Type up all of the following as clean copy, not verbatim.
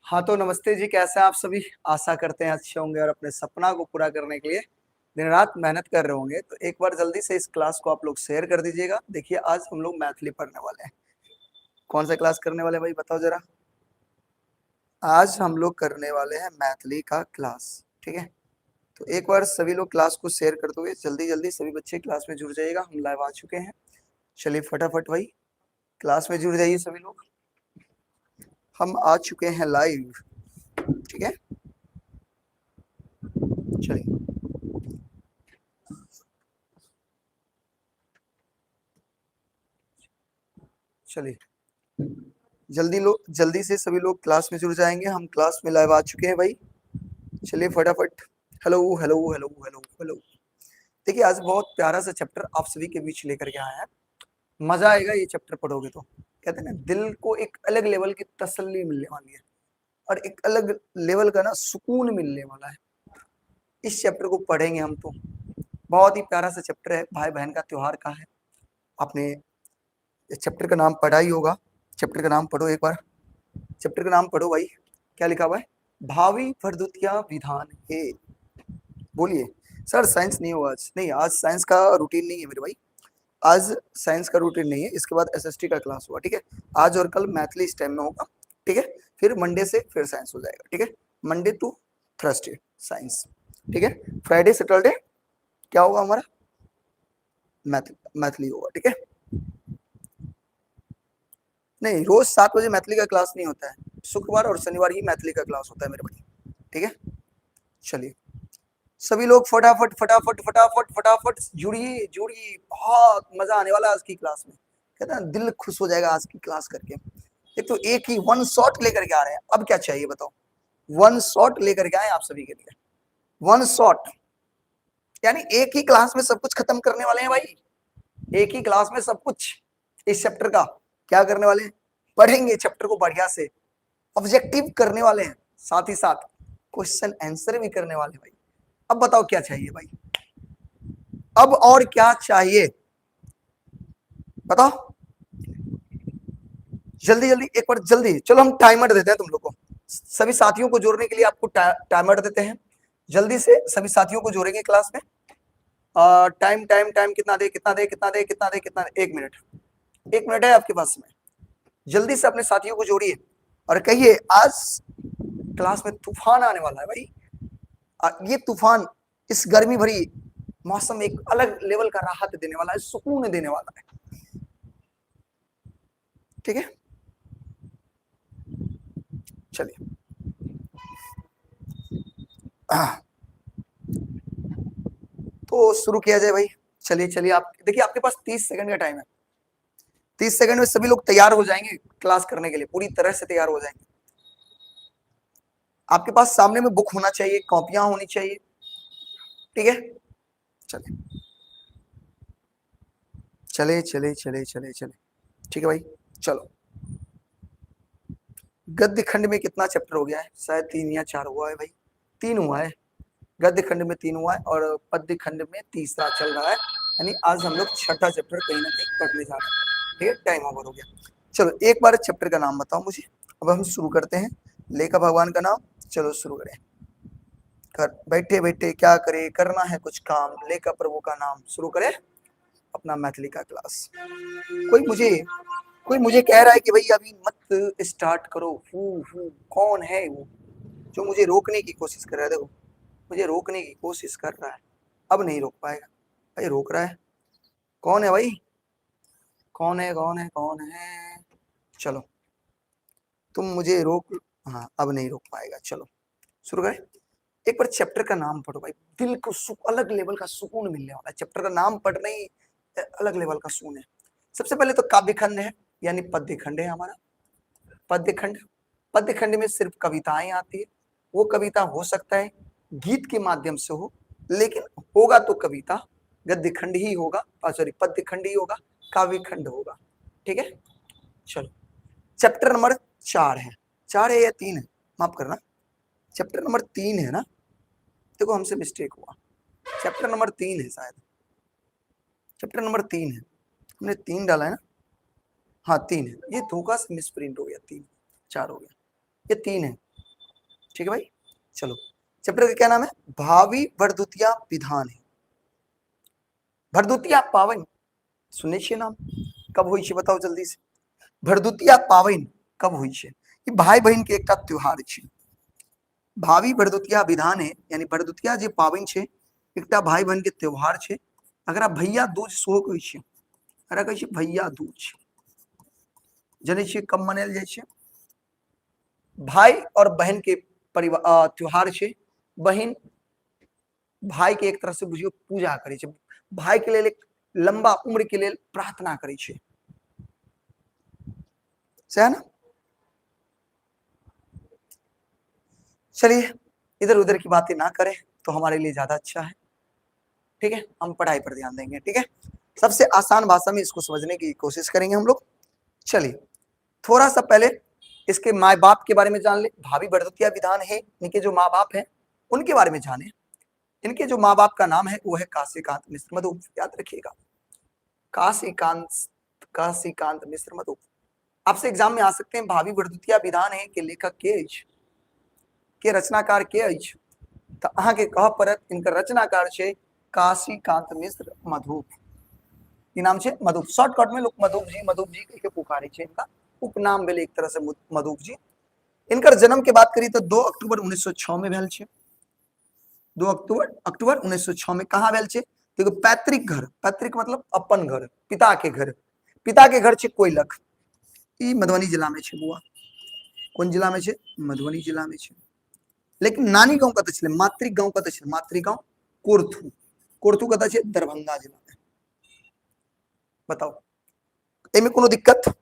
हाँ तो नमस्ते जी, कैसे हैं आप सभी। आशा करते हैं अच्छे होंगे और अपने सपना को पूरा करने के लिए दिन रात मेहनत कर रहे होंगे। तो एक बार जल्दी से इस क्लास को आप लोग शेयर कर दीजिएगा। देखिए आज हम लोग मैथिली पढ़ने वाले हैं। कौन सा क्लास करने वाले हैं भाई, बताओ जरा। आज हम लोग करने वाले हैं मैथिली का क्लास, ठीक है। तो एक बार सभी लोग क्लास को शेयर कर दोगे, जल्दी जल्दी सभी बच्चे क्लास में जुड़ जाइएगा। हम लाइव आ चुके हैं, चलिए फटाफट भाई क्लास में जुड़ जाइए सभी लोग। हम आ चुके हैं लाइव, ठीक है। चलिए चलिए जल्दी से सभी लोग क्लास में जुड़ जाएंगे। हम क्लास में लाइव आ चुके हैं भाई, चलिए फटाफट। Hello hello hello hello hello. देखिए आज बहुत प्यारा सा चैप्टर आप सभी के बीच लेकर के आया है। मजा आएगा ये चैप्टर पढ़ोगे तो। कहते हैं ना, दिल को एक अलग लेवल की तसल्ली मिलने वाली है और एक अलग लेवल का ना सुकून मिलने वाला है। इस चैप्टर को पढ़ेंगे हम तो। बहुत ही प्यारा सा चैप्टर है, भाई बहन का त्योहार का है। आपने इस चैप्टर का नाम पढ़ा ही होगा। चैप्टर का नाम पढ़ो एक बार, चैप्टर का नाम पढ़ो भाई। क्या लिखा हुआ है? भावी वर्धुतिया विधान है। बोलिए सर साइंस नहीं होगा आज। नहीं, आज साइंस का रूटीन नहीं है मेरे भाई। आज साइंस का रूटीन नहीं है, इसके बाद एसएसटी का क्लास हुआ, ठीक है। आज और कल मैथिली इस टाइम में होगा, ठीक है। फिर मंडे से फिर साइंस हो जाएगा, ठीक है। मंडे टू थर्सडे साइंस, ठीक है। फ्राइडे सैटरडे क्या होगा हमारा? मैथिली होगा, ठीक है। नहीं, रोज 7 बजे मैथिली का क्लास नहीं होता है। शुक्रवार और शनिवार ही मैथिली का क्लास होता है मेरे भाई, ठीक है। चलिए सभी लोग फटाफट फटाफट फटाफट फटाफट जुड़िए जुड़िए। बहुत मजा आने वाला है आज की क्लास में। कहते हैं दिल खुश हो जाएगा आज की क्लास करके। एक तो एक ही वन शॉट लेकर के आ रहे हैं, अब क्या चाहिए बताओ। वन शॉट लेकर के आए आप सभी के लिए। वन शॉट यानी एक ही क्लास में सब कुछ खत्म करने वाले हैं भाई। एक ही क्लास में सब कुछ इस चैप्टर का क्या करने वाले हैं? पढ़ेंगे चैप्टर को बढ़िया से, ऑब्जेक्टिव करने वाले हैं, साथ ही साथ क्वेश्चन आंसर भी करने वाले हैं भाई। अब बताओ क्या चाहिए भाई, अब और क्या चाहिए बताओ। जल्दी जल्दी एक बार जल्दी, चलो हम टाइमर देते हैं तुम लोग को। सभी साथियों को जोड़ने के लिए आपको टाइमर देते हैं। जल्दी से सभी साथियों को जोड़ेंगे क्लास में। टाइम टाइम टाइम कितना दे कितना दे कितना दे कितना दे कितना दे? 1 मिनट, 1 मिनट है आपके पास में। जल्दी से अपने साथियों को जोड़िए और कहिए आज क्लास में तूफान आने वाला है भाई। ये तूफान इस गर्मी भरी मौसम में एक अलग लेवल का राहत देने वाला है, सुकून देने वाला है, ठीक है। चलिए तो शुरू किया जाए भाई। चलिए चलिए, आप देखिए आपके पास 30 सेकंड का टाइम है। 30 सेकंड में सभी लोग तैयार हो जाएंगे क्लास करने के लिए, पूरी तरह से तैयार हो जाएंगे। आपके पास सामने में बुक होना चाहिए, कॉपियां होनी चाहिए, ठीक है। चलिए चले चले चले चले चले, ठीक है भाई। चलो गद्य खंड में कितना चैप्टर हो गया है? शायद 3 या 4 हुआ है भाई। 3 हुआ है। गद्य खंड में 3 हुआ है और पद्य खंड में तीसरा चल रहा है। यानी आज हम लोग छठा चैप्टर कहीं ना कहीं पढ़ने जा रहे हैं, ठीक है। टाइम ओवर हो गया। चलो एक बार चैप्टर का नाम बताओ मुझे। अब हम शुरू करते हैं। लेखा भगवान का नाम, चलो शुरू करें। कर बैठे बैठे क्या करे, करना है कुछ काम, लेखा प्रभु का नाम, शुरू करें अपना मैथिली का क्लास। कोई मुझे कह रहा है कि भाई अभी मत स्टार्ट करो। हु कौन है वो जो मुझे रोकने की कोशिश कर रहा है? देखो मुझे रोकने की कोशिश कर रहा है, अब नहीं रोक पाएगा भाई। रोक रहा है, कौन है भाई? कौन है कौन है कौन है? चलो तुम मुझे रोक, हाँ अब नहीं रोक पाएगा। चलो शुरू करें। एक बार चैप्टर का नाम पढ़ो भाई, दिल को अलग लेवल का सुकून मिलने वाला है। चैप्टर का नाम पढ़ने ही अलग लेवल का सुकून है। सबसे पहले तो काव्य खंड है, यानी पद्य खंड है हमारा। पद्य खंड, पद्य खंड में सिर्फ कविताएं आती है। वो कविता हो सकता है गीत के माध्यम से हो, लेकिन होगा तो कविता। गद्य खंड ही होगा, सॉरी पद्य खंड ही होगा, काव्य खंड होगा, ठीक है। चलो चैप्टर नंबर 4 है। 4 है या 3 है? माफ करना, चैप्टर नंबर 3 है ना। देखो हमसे मिस्टेक हुआ, चैप्टर नंबर 3 है शायद। चैप्टर नंबर 3 है, हमने 3 डाला है ना। हाँ 3 है, ये धोखा से मिस प्रिंट हो गया। 3 4 हो गया, ये 3 है। ठीक है भाई। चलो, चैप्टर का क्या नाम है? भावी भरदुतिया विधान है। भरदुतिया पावन सुने छे नाम, कब हुई छे बताओ जल्दी से? भरदुतिया पावन कब हुई छे? ये भाई बहन के एक त्योहार छे। भावी भरदुतिया विधान है यानी भरदुतिया जे पावन छे एकटा भाई बहन के त्योहार छे। अगर भैया दूज सेहो कहै छे, अगर कहै छे भैया दूज, जने छे कब मनायल जाय छे? भाई और बहन के परिवार त्योहार छे। बहन भाई के एक तरह से बुझियो पूजा करे छे, भाई के लिए एक लंबा उम्र के लिए प्रार्थना करे छे, है ना? चलिए इधर उधर की बातें ना करें तो हमारे लिए ज्यादा अच्छा है। ठीक है, हम पढ़ाई पर ध्यान देंगे। ठीक है, सबसे आसान भाषा में इसको समझने की कोशिश करेंगे हम लोग। चलिए थोड़ा सा पहले इसके माँ बाप के बारे में जान ले। भावी भरदुतिया विधान है, इनके जो माँ बाप हैं उनके बारे में जाने। इनके जो माँ बाप का नाम है वो है काशीकांत मिश्र मधुप, याद रखिएगा, काशीकांत काशीकांत मिश्र मधुप। आपसे एग्जाम में आ सकते हैं भावी भरदुतिया विधान है के लेखक के अछि, के रचनाकार के अछि? तो अहाँ के कह पड़त इनकर रचनाकार छे काशीकांत मिश्र मधुप। ई नाम छे मधुप, शॉर्टकट में लोग मधुप जी कह के पुकारे छे, इनका उपनाम भेल एक तरह से मधुप जी। इनकर जन्म के बात करी तो 2 अक्टूबर 1906 में भेल छे। 2 अक्टूबर 1906 में कहाँ भेल छे? देखो पैतृक घर, पैतृक मतलब अपन घर, पिता के घर, पिता के घर छे कोइलख, ई मधुबनी जिला में छे बुआ। कौन जिला में छे? मधुबनी जिला में छे। लेकिन नानी गांव कत छे? मातृक गांव कत छे? मातृगांव कोरथू, कोरथू कत छे? दरभंगा जिला में। बताओ एमे कोनो दिक्कत?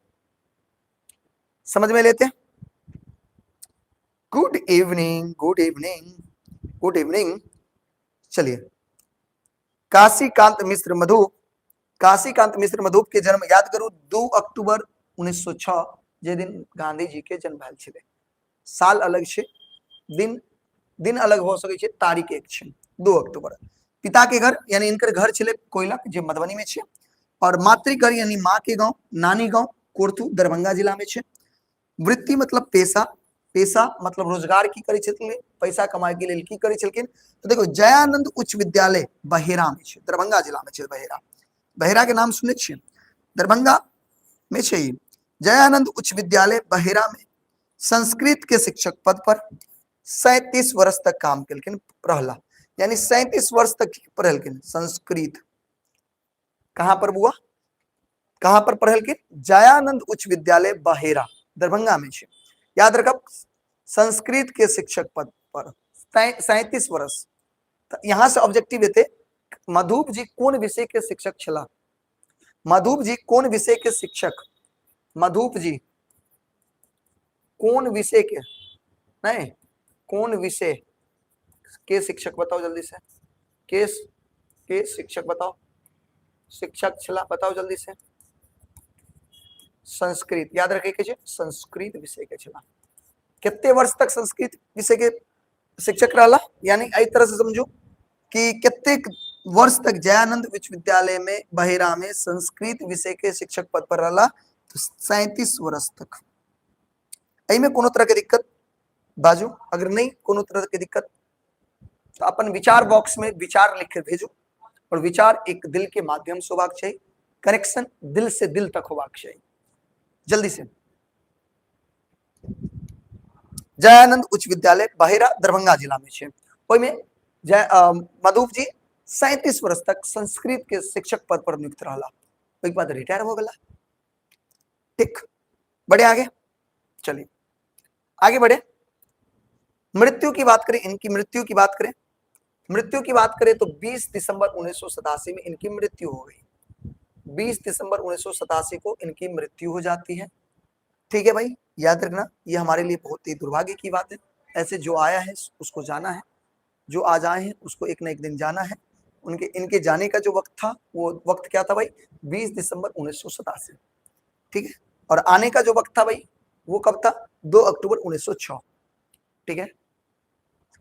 समझ में लेते हैं। Good evening, good evening, good evening. चलिए काशीकांत मिश्र मधुप, काशीकांत मिश्र मधुप के जन्म याद करू 2 अक्टूबर 1906, जे दिन गांधी जी के जन्म भेल छे। साल अलग छे, दिन दिन अलग हो सके छे, तारीख एक छे 2 अक्टूबर। पिता के घर यानी इनकर घर छे कोइलख जे मधुबनी में छे, और मातृ घर यानी माँ के गांव नानी गांव कोरथू दरभंगा जिला में छे। वृत्ति मतलब पेशा, पेशा मतलब रोजगार की करे छथिन, पैसा कमाए के लिए की करे छलखिन? तो देखो जयानंद उच्च विद्यालय बहेरा में छे, दरभंगा जिला में छे। बहेरा, बहेरा के नाम सुने छिए? दरभंगा में छे जयानंद उच्च विद्यालय बहेरा में संस्कृत के शिक्षक पद पर 37 वर्ष तक काम कलखिन रहला, यानी 37 वर्ष तक पढ़लखिन संस्कृत। कहां पर बुआ? कहां पर पढ़लखिन? जयानंद उच्च विद्यालय बहेरा दरभंगा में छे। याद रखब संस्कृत के शिक्षक पद पर 37 वर्ष। तो यहां से ऑब्जेक्टिव हेते मधुप जी कौन विषय के शिक्षक छला? मधुप जी कौन विषय के शिक्षक? मधुप जी कौन विषय के, नहीं कौन विषय के शिक्षक बताओ जल्दी से? के शिक्षक बताओ, शिक्षक छला बताओ जल्दी से? संस्कृत, याद रखे के छे संस्कृत विषय के छला। कितने वर्ष तक संस्कृत विषय के शिक्षक रहला? यानी इस तरह से समझो कि कितने वर्ष तक जयानंद विश्वविद्यालय में बहेरा में संस्कृत विषय के शिक्षक पद पर रहला? तो 37 वर्ष तक। में कोनो तरह के दिक्कत बाजू? अगर नहीं कोनो तरह के दिक्कत तो अपन विचार बॉक्स में विचार लिख के भेजो, और विचार एक दिल के माध्यम से होबाक चाहिए, कनेक्शन दिल से दिल तक होबाक चाहिए। जल्दी से जयानंद उच्च विद्यालय बहेरा दरभंगा जिला में छे, ओइमे मधुप जी 37 वर्ष तक संस्कृत के शिक्षक पद पर नियुक्त रहला, एक बाद रिटायर हो गला। ठीक, बढ़े आगे। चलिए आगे बढ़े। मृत्यु की बात करें, इनकी मृत्यु की बात करें, मृत्यु की बात करें तो 20 दिसंबर 1987 में इनकी मृत्यु हो गई। 20 दिसंबर 1987 को इनकी मृत्यु हो जाती है। ठीक है भाई, याद रखना ये हमारे लिए बहुत ही दुर्भाग्य की बात है। ऐसे जो आया है उसको जाना है, जो आज आए हैं उसको एक ना एक दिन जाना है। उनके इनके जाने का जो वक्त था वो वक्त क्या था भाई? 20 दिसंबर 1987। ठीक है, और आने का जो वक्त था भाई वो कब था? 2 अक्टूबर 1906। ठीक है,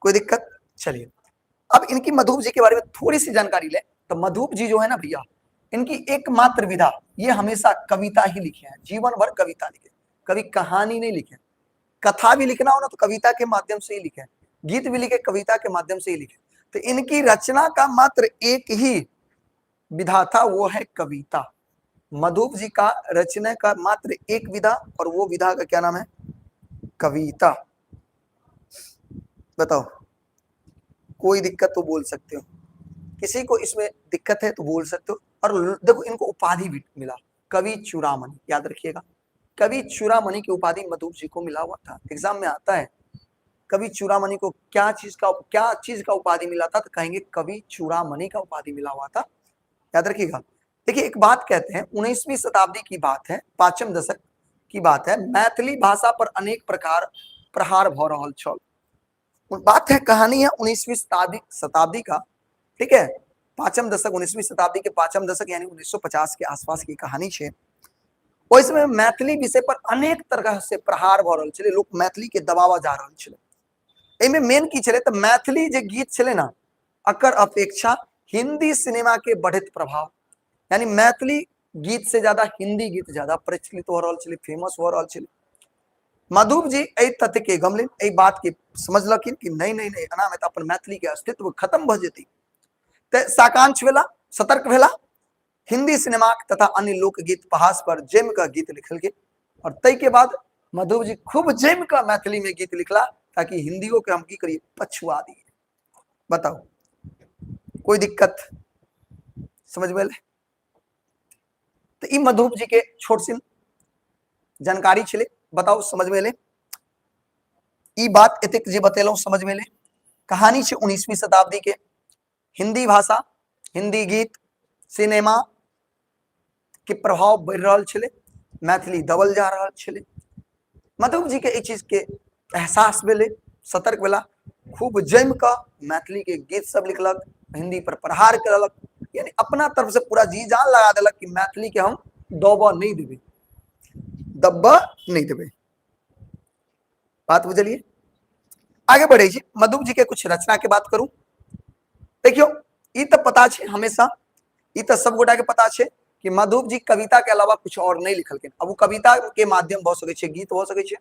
कोई दिक्कत? चलिए अब इनकी मधुप जी के बारे में थोड़ी सी जानकारी ले। तो मधुप जी जो है ना भैया, इनकी एकमात्र विधा ये हमेशा कविता ही लिखे हैं, जीवन भर कविता लिखे, कभी कहानी नहीं लिखे। कथा भी लिखना हो ना तो कविता के माध्यम से ही लिखे, गीत भी लिखे कविता के माध्यम से ही लिखे। तो इनकी रचना का मात्र एक ही विधा था, वो है कविता। मधुप जी का रचना का मात्र एक विधा, और वो विधा का क्या नाम है? कविता। बताओ, कोई दिक्कत तो बोल सकते हो, किसी को इसमें दिक्कत है तो बोल सकते हो। और देखो इनको उपाधि भी मिला, कवि चूड़ामणि, याद रखिएगा, कवि चूड़ामणि की उपाधि मधुप जी को मिला हुआ था। एग्जाम में आता है कवि चूड़ामणि को क्या चीज का उपाधि मिला था, तो कहेंगे कवि चूड़ामणि का उपाधि मिला हुआ था, याद रखिएगा। देखिए एक बात कहते हैं, 19वीं शताब्दी की बात है, 5वें दशक की बात है, मैथिली भाषा पर अनेक प्रकार प्रहार भ रहल छल। बात है, कहानी है 19वीं शताब्दी का, ठीक है, 5वें दशक, 19वीं शताब्दी के 5वें दशक यानी 1950 के आसपास की कहानी है। ओहि समय मैथिली विषय पर अनेक तरह से प्रहार भ रहल छलै, लोग मैथिली के दबावा जा रहल छलै। एमे मेन की छलै, तो मैथिली जे गीत छलै ना, अकर अपेक्षा हिंदी सिनेमा के बढ़त प्रभाव, यानी मैथिली गीत से ज्यादा हिंदी गीत ज्यादा प्रचलित हो रहल छलै, फेमस हो रहल छलै। मधुप जी एहि तथ्य के गमलिन, एहि बात के समझलखिन कि नहीं नहीं नहीं, एना में तो अपन मैथिली के अस्तित्व खत्म भ जेतै। ते साकांक्ष भेला, सतर्क भेला, हिंदी सिनेमा तथा अन्य लोकगीत पहास पर जम का गीत लिखल गेल। और तय के बाद मधुप जी खूब जम का मैथिली में गीत लिखला, ताकि हिंदियों के हम की करिए, पछुआ दिए। बताओ, कोई दिक्कत समझ में? तो ई मधुप जी के छोट सिन जानकारी छले, बताओ समझ में ले? ई बात एतेक जे बतेलौं समझ में ले? कहानी छे 19वीं शताब्दी के, हिंदी भाषा, हिंदी गीत, सिनेमा के प्रभाव बढ़ रहल छलै, मैथिली दबल जा रहल छलै। मधुप जी के ई चीज के एहसास भेलै, सतर्क भेला, खूब जम क मैथिली के गीत सब लिखलक, हिंदी पर प्रहार करलक, यानी अपना तरफ से पूरा जी जान लगा देलक कि मैथिली के हम दबा नहीं देबै, दबा नहीं देबै। बात बुझलिए? आगे बढ़े छी, मधुप जी के कुछ रचना के बात करूं। देखियो, ई तो पता छे हमेशा, ई तो सब गोटा के पता छे कि मधुप जी कविता के अलावा कुछ और नहीं लिखलखिन। अब वो कविता के माध्यम भ सकै छे, गीत हो सकै छे,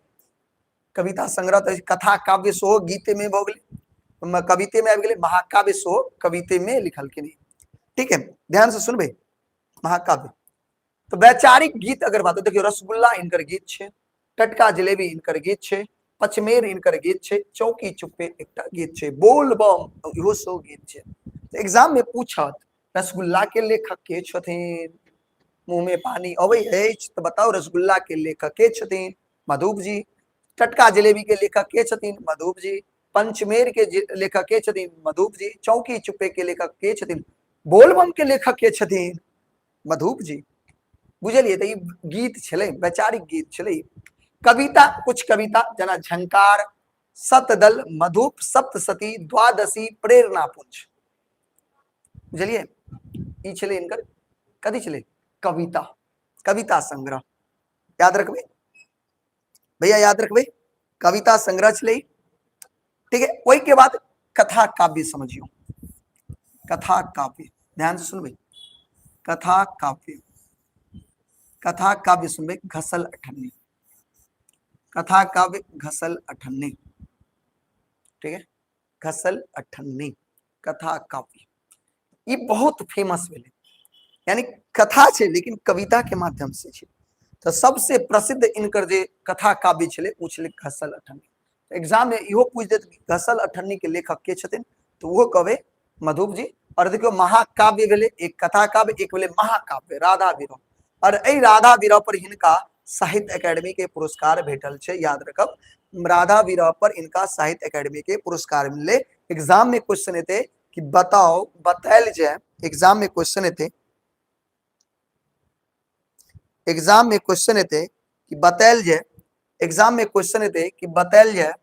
कविता संग्रह, तो कथा काव्य सेहो गीते में भ गेलै, कविते में आबि गेलै, महाकाव्य सेहो कविते में लिखलखिन। ठीक है, ध्यान से सुनबे। महाकाव्य तो वैचारिक गीत अगर बात, देखियो रसगुल्ला इनकर गीत छे, टटका जलेबी इनकर गीत छे, पचमेर इनकर गीत छे, चौकी चुप्पे एकटा गीत छे, बोल बम इहो सो गीत छे। तो एग्जाम में पूछत रसगुल्ला के लेखक के छथिन, मुंह में पानी अबै अछि तो बताओ रसगुल्ला के लेखक के छथिन? मधुप जी। टटका जलेबी के लेखक के छथिन? मधुप जी। पंचमेर के लेखक के छथिन? मधुप जी। चौकी चुप्पे के लेखक के छथिन? बोलबम के लेखक के छथिन? मधुप जी। बुझलिए? तो गीत छलै, वैचारिक गीत छलै। कविता, कुछ कविता जना झंकार, सतदल, मधुप, सप्तसती, द्वादशी, प्रेरणा पुंज, बुझलिए? ई छलै इनकर कथी छलै? कविता, कविता संग्रह, याद रखबे भैया, याद रखबे, कविता संग्रह छलै। ठीक है, वही के बाद कथा काव्य समझियो, कथा काव्य ध्यान से सुनबे, कथा काव्य, कथा काव्य सुनबे, घसल अठन्नी, कथा काव्य घसल अठन्नी, ठीक है, घसल अठन्नी कथा काव्य, ये बहुत फेमस भेले, यानी कथा छे लेकिन कविता के माध्यम से छे। तो सबसे प्रसिद्ध इनकर जे कथा काव्य छले उ छले घसल अठन्नी। एग्जाम में इहो पूछ देत घसल अठन्नी के लेखक के छथिन, तो वो कहबे मधुप जी। और देखियो महाकाव्य भेले, एक कथा काव्य, एक भेले महाकाव्य राधा विरह। और ए राधा विरह पर हिनका साहित्य अकादमी के पुरस्कार भेटल छे, याद रखब, राधा विरह पर इनका साहित्य अकादमी के पुरस्कार मिले। एग्जाम में क्वेश्चन एते कि बताओ, बतायल जाए, एग्जाम में क्वेश्चन एते, एग्जाम में क्वेश्चन एते कि बतायल जाए, एग्जाम में क्वेश्चन एते कि बतायल जाए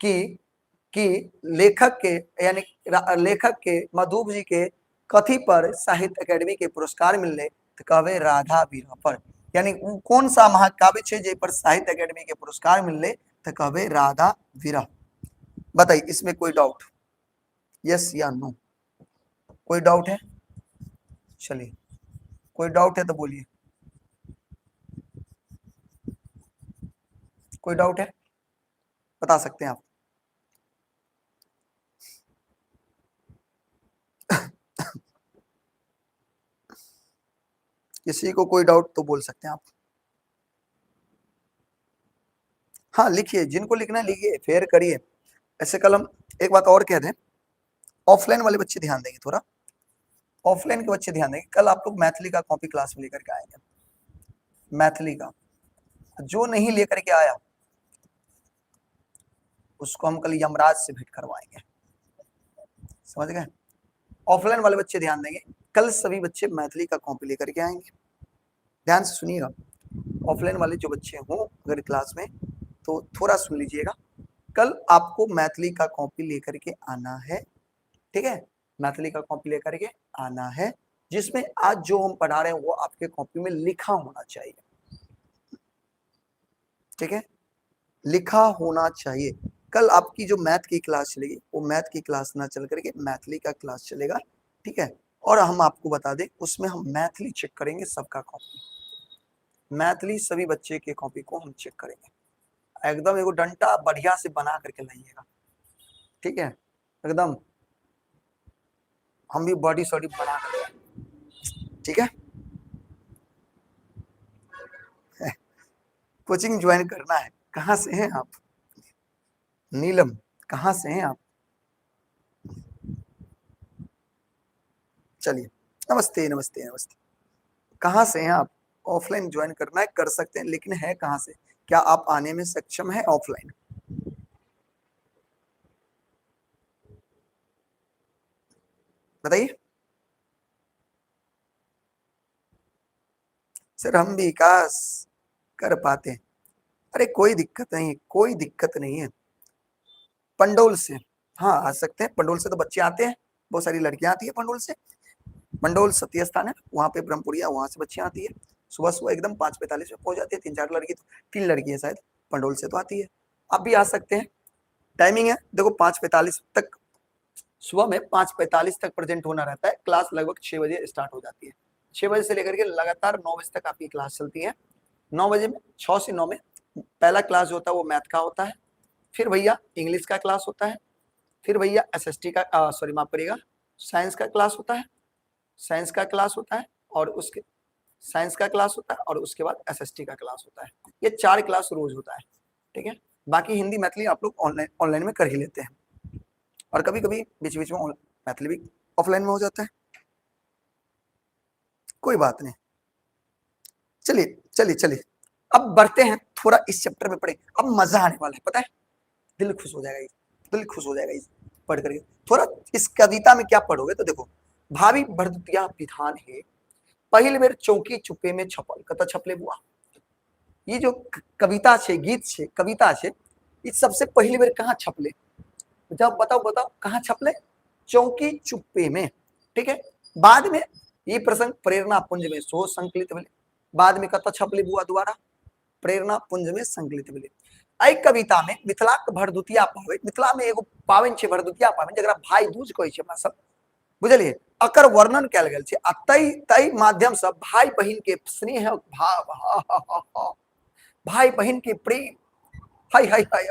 कि लेखक के, यानी लेखक के मधुप जी के कथी पर साहित्य अकादमी के पुरस्कार मिलले, तो कहबे राधा विरह पर। यानी कौन सा महाकाव्य छे जे पर साहित्य अकादमी के पुरस्कार मिलले, तो कहबे राधा विरह। बताइए, इसमें कोई डाउट? यस या नो? कोई डाउट है? चलिए, कोई डाउट है तो बोलिए, कोई डाउट है? बता सकते हैं आप? किसी को कोई डाउट तो बोल सकते हैं आप। हाँ लिखिए, जिनको लिखना है लिखिए, फेयर करिए। ऐसे कल हम एक बात और कह दें, ऑफलाइन वाले बच्चे ध्यान देंगे थोड़ा, ऑफलाइन के बच्चे ध्यान देंगे। कल आप लोग मैथिली का कॉपी क्लास में लेकर के आएंगे, मैथिली का। जो नहीं लेकर के आया उसको हम कल यमराज से भेंट करवाएंगे, समझ गए? ऑफलाइन वाले बच्चे ध्यान देंगे, कल सभी बच्चे मैथिली का कॉपी लेकर के आएंगे। ध्यान से सुनिएगा, ऑफलाइन वाले जो बच्चे हों अगर क्लास में तो थोड़ा सुन लीजिएगा। कल आपको मैथिली का कॉपी लेकर के आना है, ठीक है? मैथिली का कॉपी लेकर के आना है, जिसमें आज जो हम पढ़ा रहे हैं वो आपके कॉपी में लिखा होना चाहिए, ठीक है? लिखा होना चाहिए। कल आपकी जो मैथ की क्लास चलेगी वो मैथ की क्लास ना चल करके मैथिली का क्लास चलेगा, ठीक है? और हम आपको बता दें उसमें हम मैथिली चेक करेंगे, सबका कॉपी मैथिली सभी बच्चे के कॉपी को हम चेक करेंगे। एकदम एगो डंडा बढ़िया से बना करके लाइएगा, ठीक है? एकदम हम भी बॉडी सॉडी बना कर, ठीक है? कोचिंग ज्वाइन करना है। कहाँ से हैं आप? नीलम, कहाँ से हैं आप? चलिए, नमस्ते नमस्ते नमस्ते। कहाँ से हैं आप? ऑफलाइन ज्वाइन करना है, कर सकते हैं, लेकिन है कहाँ से? क्या आप आने में सक्षम है ऑफलाइन? बताइए। सर हम भी विकास कर पाते हैं। अरे कोई दिक्कत नहीं, कोई दिक्कत नहीं है। पंडोल से, हाँ आ सकते हैं। पंडोल से तो बच्चे आते हैं, बहुत सारी लड़कियां आती है पंडोल से। मंडोल सत्य स्थान है, वहाँ पे ब्रह्मपुरिया, वहां से बच्चियां आती है। सुबह सुबह एकदम 5:45 में पहुंच जाती है। 3-4 लड़की, तो 3 लड़की है शायद पंडोल से तो आती है। आप भी आ सकते हैं। टाइमिंग है देखो 5:45 तक, सुबह में 5:45 तक प्रेजेंट होना रहता है। क्लास लगभग 6 बजे स्टार्ट हो जाती है। 6 बजे से लेकर के लगातार 9 बजे तक आपकी क्लास चलती है। 9 बजे में 6 से 9 में पहला क्लास जो होता है वो मैथ का होता है, फिर भैया इंग्लिश का क्लास होता है, फिर भैया एसएसटी का सॉरी माफ करिएगा, साइंस का क्लास होता है, साइंस का क्लास होता है, और उसके साइंस का क्लास होता है, और उसके बाद एसएसटी का क्लास होता है। ये 4 क्लास रोज होता है, ठीक है? बाकी हिंदी मैथिली आप लोग ऑनलाइन ऑनलाइन में कर ही लेते हैं, और कभी कभी बीच बीच में मैथिली भी ऑफलाइन में हो जाता है, कोई बात नहीं। चलिए चलिए चलिए, अब बढ़ते हैं थोड़ा इस चैप्टर में पढ़े। अब मजा आने वाला है, पता है, दिल खुश हो जाएगा, दिल खुश हो जाएगा इस पढ़ करके। थोड़ा इस कविता में क्या पढ़ोगे तो देखो, भावी भरदुतिया विधान है, पहिल बेर चौकी चुप्पे में छपल, कत छपले बुआ। ये जो कविता छे, गीत छे, कविता छे, ये सबसे पहली बार कहाँ छपले? जब बताओ बताओ कहाँ छपले? चौकी चुप्पे में, ठीक है? बाद में ये प्रसंग प्रेरणा पुंज में सो संकलित भेले। बाद में कत छपले बुआ द्वारा प्रेरणा पुंज में संकलित भेले। एहि कविता में मिथिलाक भरदुतिया पाबनि, मिथिला में एगो पाबनि छै भरदुतिया पाबनि, जकरा भाई दूज कहै छै अपना सब, बुझलिए? अकर वर्णन कयल गेल छै, आ तै माध्यम से भाई बहिन के स्नेह भाव, भाई बहन के प्रेम, हाय हाय हाय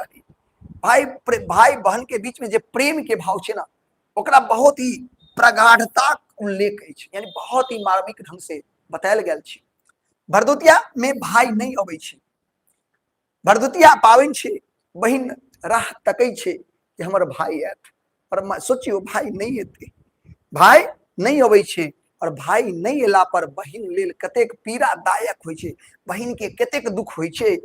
हाय, भाई बहन के बीच में जे प्रेम के भाव छै ना, ओकरा बहुत ही प्रगाढ़ता उल्लेख अछि, यानी बहुत ही मार्मिक ढंग से बतायल गेल छै। भरदुतिया में भाई नहीं अबै छै, भरदुतिया पाबनि छै, बहिन राह तकै छै कि हमर भाई आयत, और सोचियो भाई नहीं एतै, भाई नहीं अबै छै, और भाई नहीं एला पर बहिन लेल कतेक पीड़ादायक होइ छै, बहिन के कतेक दुख होइ छै,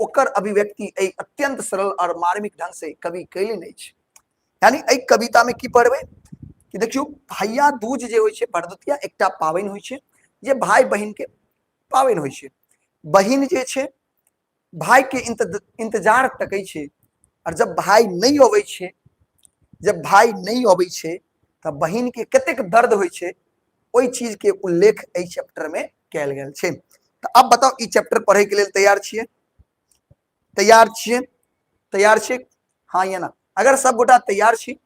ओकर अभिव्यक्ति एहि अत्यंत सरल और मार्मिक ढंग से कवि कैलन अछि। यानी एहि कविता में की पढ़बै कि देखियो, भैया दूज जे होइ छै, भरदुतिया एकटा पाबनि होइ छै जे भाई बहिन के पाबनि होइ छै। बहिन जे छै भाई के इंतजार तकै छै, और जब भाई नहीं अबै छै, जब भाई नहीं अबै छै तब बहिन के कतेक दर्द होइ छै, ओहि चीज के उल्लेख एहि चैप्टर में कयल गेल छै। तो अब बताओ ई चैप्टर पढ़े के लिए तैयार छियै? तैयार छियै? तैयार छियै हाँ या ना? अगर सब गोटा तैयार छी,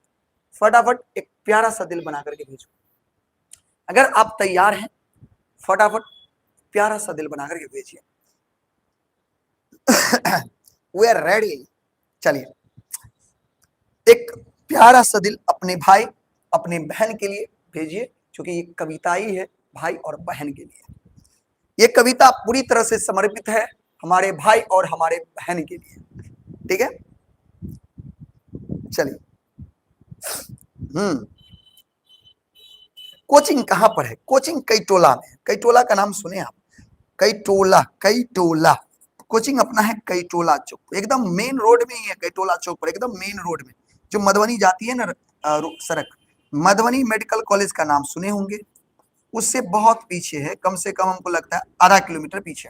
फटाफट एक प्यारा सा दिल बना करके भेजो। अगर आप तैयार हैं, फटाफट प्यारा सा दिल बना करके भेजिए। We are ready. चलिए प्यारा सा दिल अपने भाई अपने बहन के लिए भेजिए, क्योंकि ये कविता ही है भाई और बहन के लिए। ये कविता पूरी तरह से समर्पित है हमारे भाई और हमारे बहन के लिए, ठीक है। चलिए, कोचिंग कहां पर है? कोचिंग कैटोला में। कैटोला का नाम सुने आप? कैटोला, कैटोला कोचिंग अपना है कैटोला चौक, एकदम मेन रोड में ही है। कैटोला चौक पर एकदम मेन रोड में, जो मधुबनी जाती है ना सड़क, मधुबनी मेडिकल कॉलेज का नाम सुने होंगे, उससे बहुत पीछे है, कम से कम हमको लगता है आधा किलोमीटर पीछे।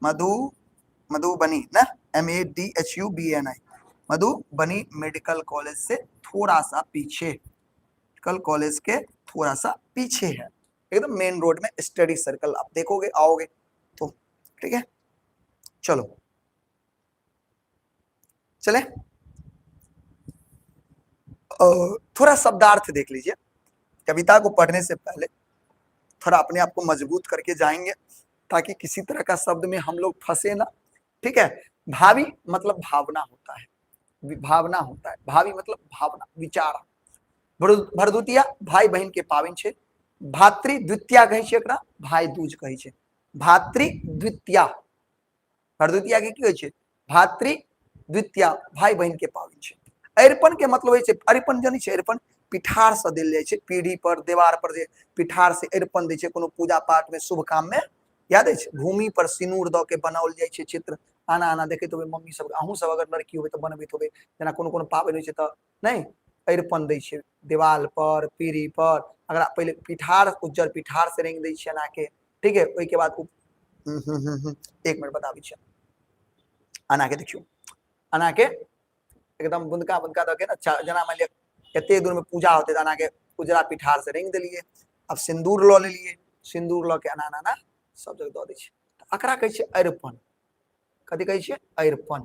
मधुबनी ना, MADHUBNI, मधुबनी मेडिकल कॉलेज से थोड़ा सा पीछे, मेडिकल कॉलेज के थोड़ा सा पीछे है, एकदम मेन रोड में। स्टडी सर्कल आप देखोगे आओगे तो, ठीक है। चलो चले, थोड़ा शब्दार्थ देख लीजिए। कविता को पढ़ने से पहले थोड़ा अपने आप को मजबूत करके जाएंगे, ताकि किसी तरह का शब्द में हम लोग फंसे ना, ठीक है। भावी मतलब भावना होता है, भावना होता है, भावी मतलब भावना, विचार। भरदुतिया भाई बहन के पावन छे। भातृ द्वितीया कहे छे, एकरा भाई दूज कहे छे। भातृ द्वितीया, भरदुतिया के की कहे छे? भातृ द्वितीया, भाई बहन के पावन छे। अरिपन के मतलब है, अरिपन जानी छे? अरिपन पिठार से देल जाय छे, पीढ़ी पर दीवार पर जे पिठार से अरिपन दै छे, कोनो पूजा पाठ में शुभ काम में, याद है? भूमि पर सिनूर द के बनाओल जाय छे चित्र। आना आना देखे तो मम्मी सब, अहूँ सब अगर लड़की होबे तो बनबैत होबे, जेना कोनो कोनो पाबनि होय छे त नहीं अरिपन दै छे दीवाल पर, पीढ़ी पर। अगर पहले पिठार, उज्जर पिठार से रेंग दै छे ना के, ठीक है। ओई के बाद एक मिनट बताबी छे, आना के देखियो, आना के एकदम बुंदका बुंदका द के ना, जना मान लिया एते दूर में पूजा होते त आना के उजरा पिठार से रेंग देलिए। अब सिंदूर ल लेलिए, सिंदूर ल के आना आना सब जगह द दै छे, अकरा कहै छे अरिपन। कथी कहै छे? अरिपन।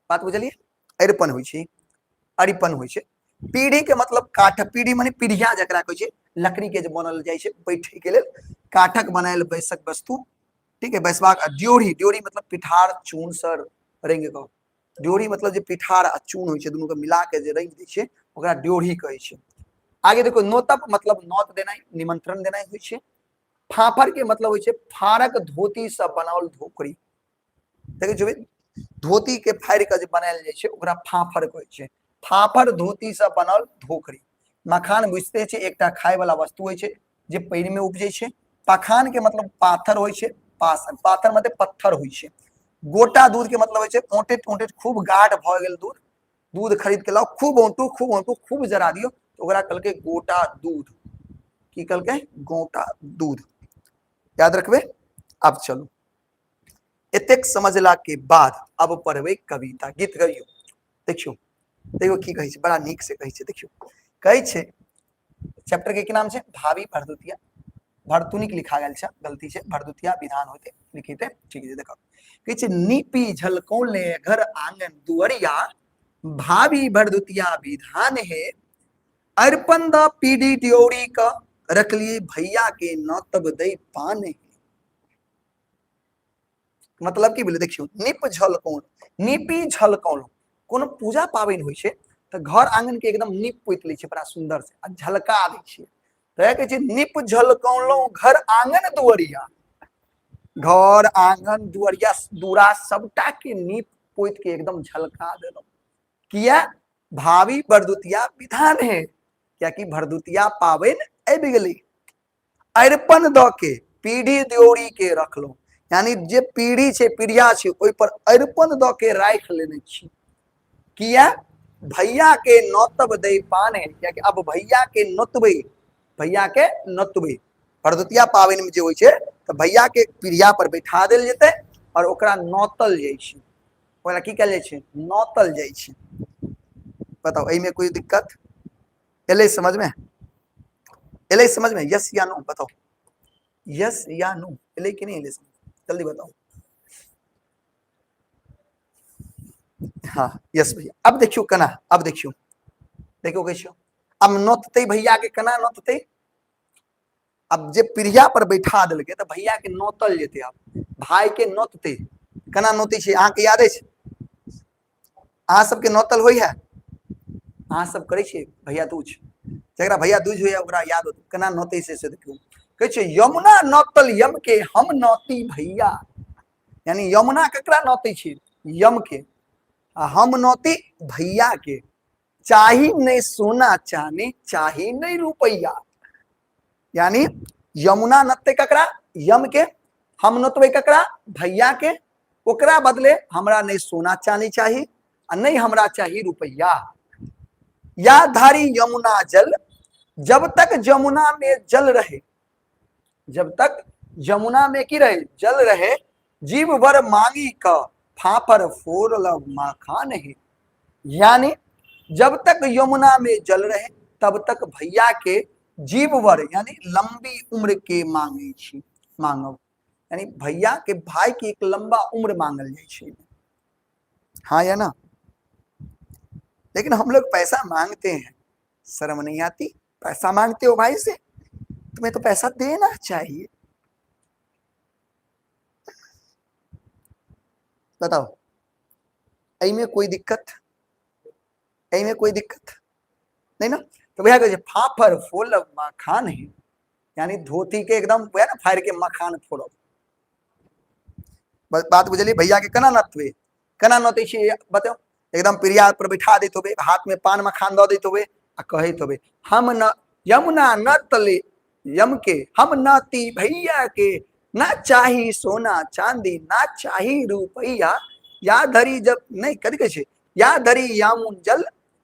बात बुझलिए? अरिपन होइ छे, अरिपन होइ छे। पीढ़ी के मतलब काठ, पीढ़ी माने पीढ़िया जकरा कहै छे, लकड़ी के जे बनल जाय छे बैठे के लेल, काठक बनायल बैसक वस्तु, ठीक है। बैसबाक। ड्योढ़ी, ड्योढ़ी मतलब पिठार चून सर रेंग क, ड्योढ़ी मतलब जे पिठार आ चून होइ छे दुनू के मिला के जे रेंग दै छे, ओकरा ड्योढ़ी कहै छे। आगे देखो, नोतप मतलब नौत देनाइ, निमंत्रण देनाइ होइ छे। फाफर के मतलब होइ छे फारक धोती से बनाओल धोकरी, देखै छबे धोती के फाड़ के जे बनायल जाय छे ओकरा फाफर कहै छे। फाफर धोती से बनल धोकरी। मखान बुझते छे, एकटा खाय वाला वस्तु होइ छे जे पेड़ में उपजे छे। पखान के मतलब पाथर होइ छे, पासन, पाथर मतलब पत्थर होइ छे। गोटा दूध के मतलब होइ छे ओंटेट ओंटेट खूब गाढ़ भ गेल दूध, दूध खरीद के लाओ, खूब औंटू खूब औंटू, खूब जरा दियो तो ओकरा कहलकै गोटा दूध। की कहलकै? गोटा दूध। याद रखबे। अब चलो, एतेक समझला के बाद अब पढ़बे कविता, गीत गइयो। देखियो देखो की कहै छे, बड़ा नीक से कहै छे, देखियो कहै छे, चैप्टर के की नाम छे? भावी भरदुतिया। भरतुनिक लिखा गेल छे, गलती छे, भरदुतिया विधान होते लिखिते, ठीक है। देखो कहै छे, नीपी झलकोले घर आंगन दुअरिया, भावी भरदुतिया विधान है। अरिपन द पीढ़ी ड्योढ़ी का, रख लिए भैया के नौतब दई पान है। मतलब की बोले? देखियो, निप झलकोल, नीपी झलकोल, कोनो पूजा पाबनि होइ छे त घर आंगन के एकदम नीप पोति लै छे बड़ा सुंदर से, आ झलका दै छे। तो कहै छे निप झलकोलो घर आंगन दुअरिया, घर आंगन दुअरिया दूरा सबटा के नीप पोति के एकदम झलका देलो। किया? भावी भरदुतिया विधान है, क्या कि भरदुतिया पाबनि आबि गेलै। अरिपन द के पीढ़ी ड्योढ़ी के रखलो, यानी जे पीढ़ी छे, पीढ़िया छे, ओइ पर अरिपन द के राख लेने छी। किया? भैया के नौतब दई पान है, क्या कि अब भैया के नोतबै, भैया के नोतबै। भरदुतिया पाबनि में जे होइ छे त भैया के पीढ़िया पर बैठा देल जेतै और ओकरा नौतल जाय छे। ओकरा की कहल जाय छे? नौतल जाय छे। बताओ एहि में कोई दिक्कत एले समझ में? एले समझ में? यस या नो बताओ, यस या नो, एले कि नहीं एले समझ? जल्दी बताओ। हाँ यस भैया। अब देखियो कना, अब देखियो, देखियो कैसे अब नोतते भैया के, कना नोतते? अब जे पीढ़िया पर बैठा देलकै त भैया के नोतल जेते। अब भाई के नोतते, कना नोते छे? अहाँ के याद है? अहाँ सबके नोतल होई है? अहाँ सब करे छे भैया दूज, जरा भैया दूज होया ओकरा याद होत केना नोते से देखियो, कहे छे यमुना नौतल यम के हम नौती भैया, यानी यमुना ककरा नौते छे, यम के, आ हम नौती भैया के, चाही नहीं सोना चांदी चाही नहीं रुपया, यानी यमुना नत्ते ककरा, यम के, हम नोतबे ककरा, भैया के, ओकरा बदले हमरा नहीं सोना चांदी चाहिए आ नहीं हमरा चाहिए रुपया। या धारी यमुना जल, जब तक यमुना में जल रहे, जब तक यमुना में की रहे, जल रहे, जीव भर मांगी का फाफर फोरल माखान है, यानी जब तक यमुना में जल रहे तब तक भैया के जीव भर यानी लंबी उम्र के मांगे छी, मांगब, यानी भैया के भाई की एक लंबा उम्र मांगल जाए। हाँ या ना? लेकिन हम लोग पैसा मांगते हैं, शर्म नहीं आती? पैसा मांगते हो भाई से, तुम्हें तो पैसा देना चाहिए। बताओ, ऐ में कोई दिक्कत, ऐ में कोई दिक्कत नहीं ना? तो भैया कहे फाफर फोल मखान है, यानी धोती के एकदम ना फाड़ के मखान फोड़ो। बात बुझलिए? भैया के कना नतवे, कना नते छी बताओ, एकदम प्रिया पर बैठा देत होबे, हाथ में पान मखान दे देत होबे आ कहत होबे हम न यमुना न तले यम के, हम नाती भैया के, ना चाही सोना चांदी ना चाही रुपया, या धरी जब नहीं कथी कहे छे, या धरी यामुन जल,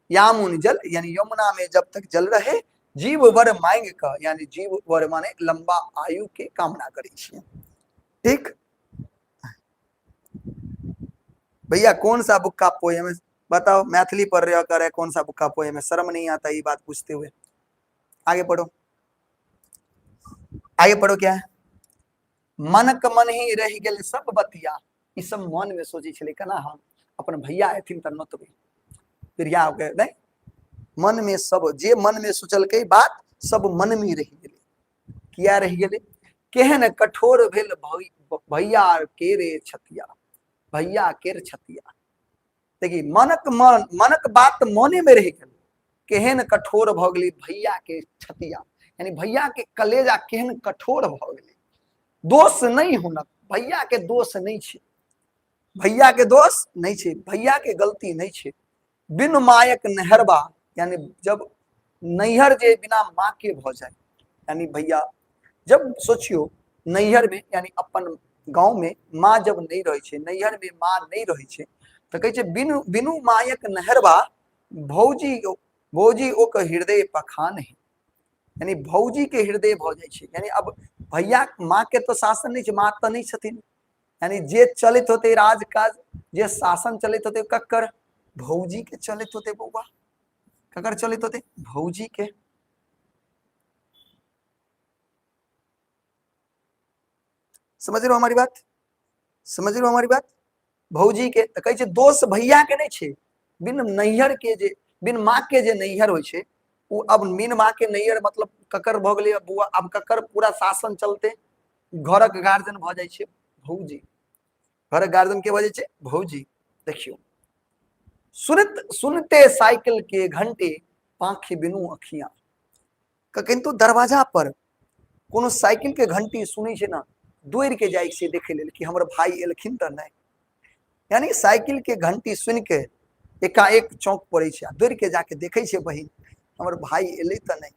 यामुन जल यानी यमुना में जब तक जल रहे, जीव वर मांग का, यानी जीव वर माने लंबा आयु के कामना करे छे। ठीक भैया, कौन सा बुक का पोएम है बताओ? मैथिली पढ़ रहे हो, कर कौन सा बुक का पोएम है? शर्म नहीं आता ये बात पूछते हुए? आगे पढ़ो, आगे पढ़ो। क्या है? मन क मन ही रह गए सब बतिया, ई सब मन में सोचे छले केना हम अपन भैया एथिन त नतबे प्रिया के नहीं, मन में सब जे मन में सोचल के बात सब मन में रह गए। किया रह गए? केहन कठोर भेल भैया के रे छतिया, भैया केर छतिया। देखिए मनक बात मने में रह गए, केहन कठोर भ गई भैया के छतिया, यानी भैया के कलेजा केहन कठोर भ गए। दोष नहीं होना, भैया के दोष नहीं छे, भैया के दोष नहीं छे, भैया के गलती नहीं छे। बिन मायक नहरबा, यानी जब नैहर जे बिना माँ के भ जाए, यानी भैया जब सोचियो नैहर में यानी अपन गांव में माँ जब नहीं रहे छे, नैहर में माँ नहीं रहे छे, तो कहे छे बिनु बिनु मायक नहरबा भौजी भौजी ओक हृदय पखान है, यानी भौजी के हृदय भ जाए छे। यानी अब भैया माँ के तो शासन नहीं छे, माँ तो नहीं छथिन, यानी जे चलित होते राजकाज, जे शासन चलित होते कक्कर भौजी के चलित होते, बउआ कक्कर चलित होते भौजी के। समझ रहे हो हमारी बात? समझ रहे हो हमारी बात? भौजी के तो कहे दोष भैया के नहीं छे, बिन नैहर के जे बिन माँ के जे नैहर होय छे, वो अब बिन माँ के नैहर मतलब ककर भ गेलै बुआ, अब ककर पूरा शासन चलते, घरक गार्जियन भ जाय छे भौजी, घरक गार्जियन के भ जाय छे भौजी। देखियो सुनते साइकिल के घंटे पाखी बिनु अखियां, किंतु दरवाजा पर कोनो साइकिल के घंटी सुनै छे ना, दौड़ के जाय से देखे लेल कि हमर भाई एलखिन त नहीं, यानी साइकिल के घंटी सुन के एकाएक चौंक पड़े छे, दौड़ के जाके देखे छे बहिन हमर भाई एले त नहीं,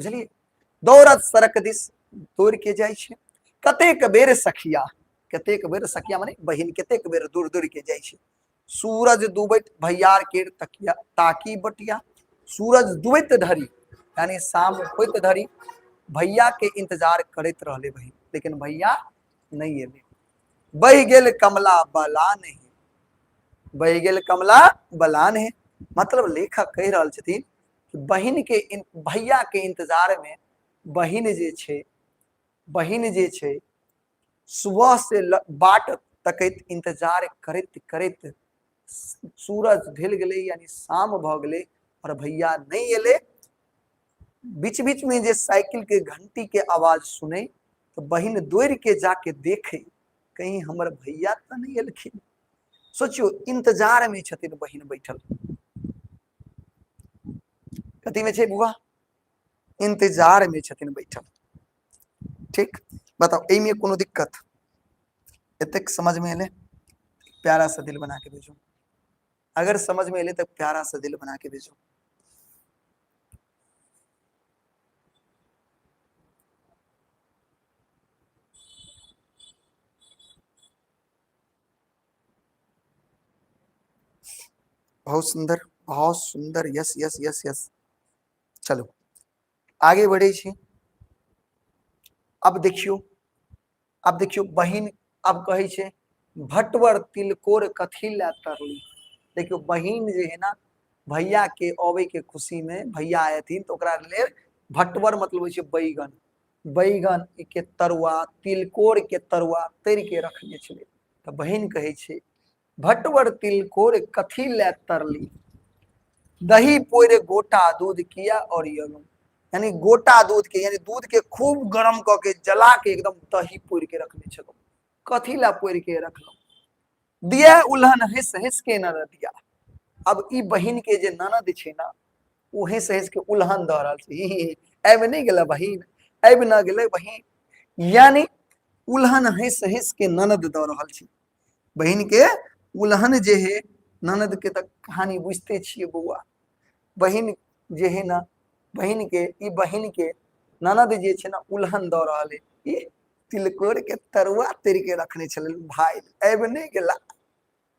बुझलिए? दौड़त सड़क दिस दौड़ के जाय छे, कतेक बेर सखिया, कतेक बेर सखिया माने बहिन कतेक बेर दूर दूर के जाय छे। सूरज डूबैत भैयार के तकिया ताकी बटिया, सूरज डूबैत धरी यानी शाम होइत धरी भैया के इंतजार करते रहले बहिन, लेकिन भैया नहीं एले। बह गेल कमला बलान है, बह गेल कमला बलान है, मतलब लेखक कह रहा छथिन कि बहिन के भैया के इंतजार में बहिन जे छे, बहिन जे छे सुबह से बाट तकैत इंतजार करैत करैत सूरज ढल गए, यानी शाम भ गए और भैया नहीं एले। बीच बीच में जे साइकिल के घंटी के आवाज सुने तो बहिन दौड़ के जाके देखे कहीं हमर भैया तो नहीं एलखिन। सोचियो इंतजार में छथिन बहिन बैठल, कथी में छे बुआ? इंतजार में छथिन बैठल। ठीक, बताओ एहि में कोनो दिक्कत? एतेक समझ में एले? प्यारा सा दिल बना के भेजो। अगर समझ में एले तो प्यारा सा दिल बना के भेजो। बहुत सुंदर, बहुत सुंदर। Yes yes yes yes. चलो आगे बढ़े छी। अब देखियो, अब देखियो बहिन अब कहे छे भटवर तिलकोर कथी ला तरली। देखियो बहिन जे है ना, भैया के अबे के खुशी में भैया आयथिन तो ओकरा लेल भटवर मतलब होय छे बैगन, बैगन के तरुआ, तिलकोर के तरुआ तर के रखने छले। तो बहिन कहे छे भटवर तिलकोर कथी ला तरली, दही पोर गोटा दूध किया और यलो। यानी गोटा दूध के, यानी दूध के खूब गरम क के जला के एकदम दही पोर के रखने छलो। कथी ला पोर के रखलो? दिया उल्हन हिस हिस के न दिया। अब ई बहिन के जे ननद छे ना, उ हिस हिस के उल्हन द रहल छे। ऐब नहीं गेला बहिन, ऐब न गेले बहिन, यानी उल्हन हिस हिस के ननद द रहल छे। बहिन के उल्हन जे है, ननद के तक कहानी बुझते छिए बउआ। बहिन जे है ना, बहिन के ई बहिन के ननद जे छे ना उल्हन द रहल है। ई तिलकोर के तरुआ तर के रखने छले भाई, ऐब नहीं गेला।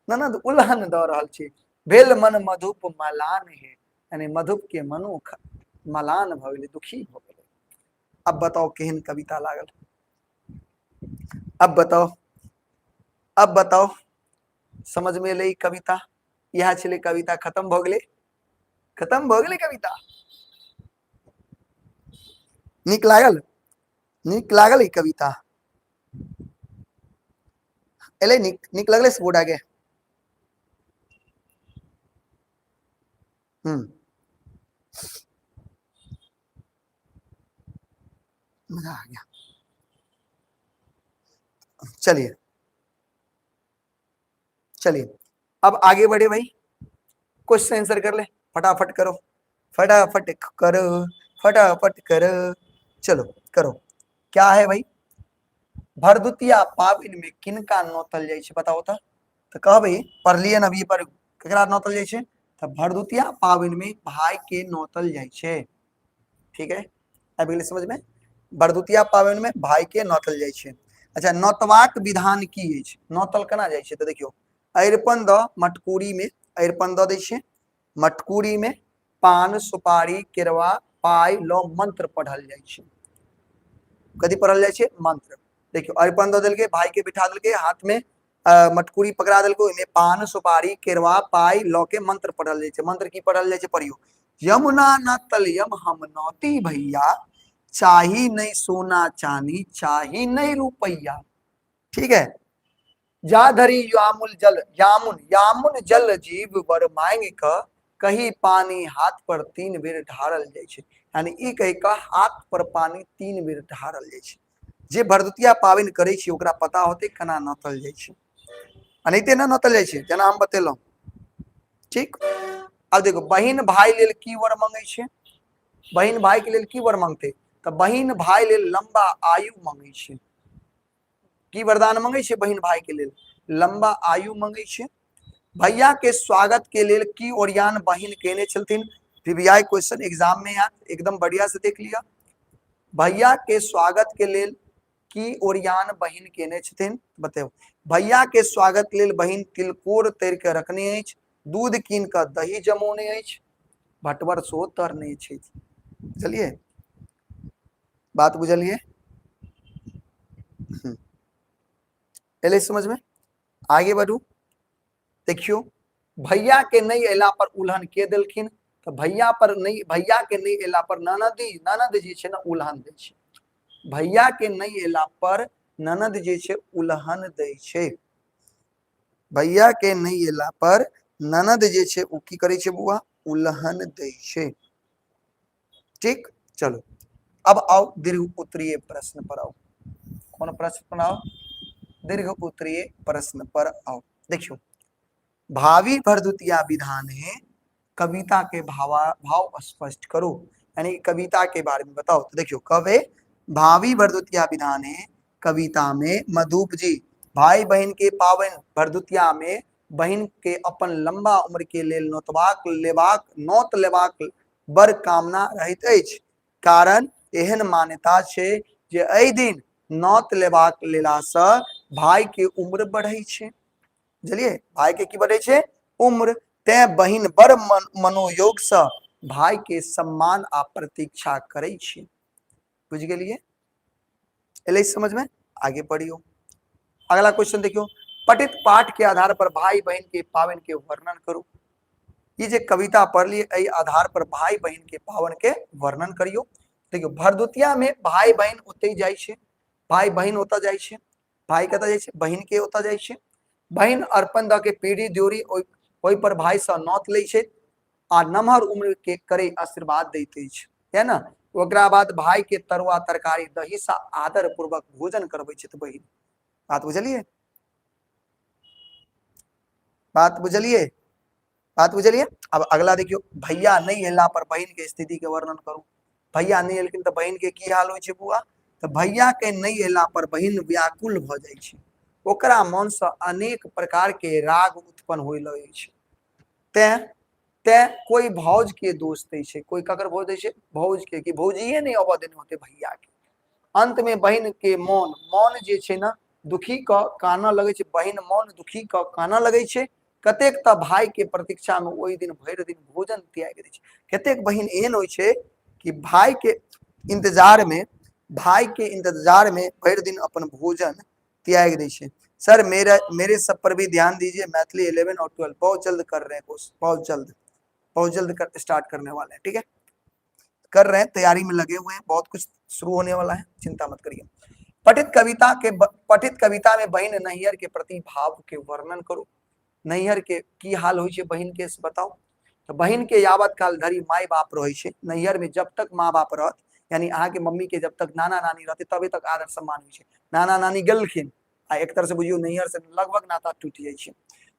ननद उल्हन द रहल छे। भेल मन मधुप मलान है, यानी मधुप के मनो मलान भ गेले, दुखी भ गेले। अब बताओ केहन कविता लागल? अब बताओ, अब बताओ समझ में एले ई कविता? यह छले कविता, खत्म भ गेले, खत्म भ गेले कविता। नीक लागल? नीक लागल ई कविता? एले नीक, नीक लगले से बोर्ड आगे? मजा आ गया। चलिए चलिए अब आगे बढ़े भाई, क्वेश्चन आंसर कर ले, फटाफट करो, फटाफट करो, फटाफट करो। चलो करो। क्या है भाई? भरदुतिया पाबन में किनका नोतल जाय छे? बताओ तो कहबे पढ़ लिए न अभी पर, केकरा नोतल जाय छे? तो भरदुतिया पाबन में भाई के नोतल जाय छे। ठीक है, अब गेले समझ में? भरदुतिया पाबन में भाई के नोतल जाय छे। अच्छा, नोतवाक विधान की अछि? नोतल केना जाय छे? तो देखियो, अरिपन द मटकूरी में, अरिपन द दै छे, मटकूरी में पान सुपारी केरवा पाई लो मंत्र पढ़ल जाय छे। कथी पढ़ल जाय छे? मंत्र। देखियो अरिपन द देलके, भाई के बिठा देलके, हाथ में मटकूरी पकड़ा देलको, इमे पान सुपारी केरवा पाई लो के मंत्र पढ़ल जाय छे। मंत्र की पढ़ल जाय छे? पढ़ियो, यमुना न तलयम हम नौती भैया, चाही नहीं सोना चांदी चाही नहीं रुपैया। ठीक है, जा धरी यामुल जल, यामुन, यामुन जल जीव बर मांग क कही पानी हाथ पर 3 बेर ढारल जाय छे। यानी ई कह के हाथ पर पानी 3 बेर ढारल जाय छे। जे भरदुतिया पाबन करे छे ओकरा पता होते केना नोतल जाय छे, अनैते ना नोतल जाय छे, जेना हम बतेलौ। ठीक, अब देखो बहिन भाई लेल की वर मांगे छे? बहिन भाई के लेल की वर मांगते? तो बहिन भाई लेल लंबा आयु मांगे छे। की वरदान मांगे छे बहिन भाई के लेल? लंबा आयु मांगे छे। भैया के स्वागत के लेल की ओरियान बहिन केने छलथिन? वीवीआई क्वेश्चन एग्जाम में यार एकदम बढ़िया से देख लिया। भैया के स्वागत के लेल की ओरियान बहिन केने छथिन? बताओ। भैया के स्वागत लेल बहिन तिलकोर तर के रखने अछि, दूध कीन के दही जमौने अछि, भटवर सो तरने छै। चलिए, बात बुझलिए? एले समझ में? आगे बढ़ू। देखियो, भैया के नहीं एला पर उल्हन के देलखिन? तो भैया पर नहीं, भैया के नहीं एला पर ननदी, ननद जे छे ना उल्हन दै छे। भैया के नहीं एला पर ननद जे छे उल्हन दै छे। भैया के नहीं एला पर ननद जे छे उ की करे छे बुआ? उल्हन दै छे। ठीक, चलो अब आओ दीर्घ उत्तरीय प्रश्न पर आओ। कौन प्रश्न पर आओ? दीर्घ उत्तरीय प्रश्न पर आओ। देखियो, भावी भरदुतिया विधान है कविता के भाव स्पष्ट करो, यानी कविता के बारे में बताओ। तो देखियो कवे भावी भरदुतिया विधान है कविता में मधुप जी भाई बहन के पावन भरदुतिया में बहन के अपन लंबा उम्र के लेल नौत लेबाक बर कामना रहैत अछि। कारण एहन मान्यता छै जे एहि दिन नौत लेबाक लेलासँ भाई के उम्र बढ़ै छै। बुझलिए भाई के की बढ़े छै उम्र, तै बहिन बड़ मनोयोग से भाई के सम्मान आ प्रतीक्षा करे छै। बुझ गेलिए, एले समझ में, आगे पढ़ियो। अगला क्वेश्चन देखियो, पठित पाठ के आधार पर भाई बहन के पावन के वर्णन करो। ये जे कविता पढ़ लिए एहि आधार पर भाई बहन के पावन के वर्णन करियो। देखियो भरदुतिया में भाई बहन ओते जाय छै, भाई बहन ओतऽ जाय छै, भाई कतऽ जाय छै बहन के ओतऽ जाय छै, बहन अर्पण द के पीढ़ी द्योरी ओहि पर भाई से नौत लै छै आ नमहर उम्र के करे आशीर्वाद दैत अछि, है ना। ओकरा बाद भाई के तरुआ तरकारी दही से आदर पूर्वक भोजन करबै छै बहन। बात बुझलिए, बात बुझलिए, बात बुझलिए। अब अगला देखियो, भैया नहीं एला पर बहन के स्थिति के वर्णन करू। भैया नहीं एलखिन तो बहन के की हाल होइ छै बुआ, तो भैया के नहीं एला पर बहन व्याकुल भ जाय छै, ओकरा मन से अनेक प्रकार के राग उत्पन्न होय लगे छै। तै कोई भौज के दोष दै छै, कोई ककर भौज दै छै भौज के, कि भौजिए नहीं अबऽ देने होते भैया के। अंत में बहन के मौन जे छै ना दुखी क कानऽ लगे छै, बहन मौन दुखी क कानऽ लगे छै। कतेक त भाई के प्रतीक्षा में ओहि दिन भरि दिन भोजन त्याग दै छै। कतेक बहन एहन होइ छै कि भाई के इंतजार में भरि दिन अपन भोजन त्याग दै छै। सर मेरे सब पर भी ध्यान दीजिए, मैथिली 11 और 12 बहुत जल्द कर रहे हैं कोर्स, बहुत जल्द स्टार्ट करने वाले हैं, ठीक है, कर रहे हैं, तैयारी में लगे हुए हैं, बहुत कुछ शुरू होने वाला है, चिंता मत करिए। पठित कविता में बहन नैहर के प्रति भाव के वर्णन करो। नैहर के की हाल होइ छै बहन के बताओ। तो बहन के यावत काल धरी माय बाप रहे छै नैहर में, जब तक माँ बाप रहत, यानी अहाँ के मम्मी के जब तक नाना नानी रहते तबे तक आदर सम्मान होइ छै। नाना नानी गेलखिन आ एक तरह से बुझियो नैहर से लगभग नाता टूट जाइ छै।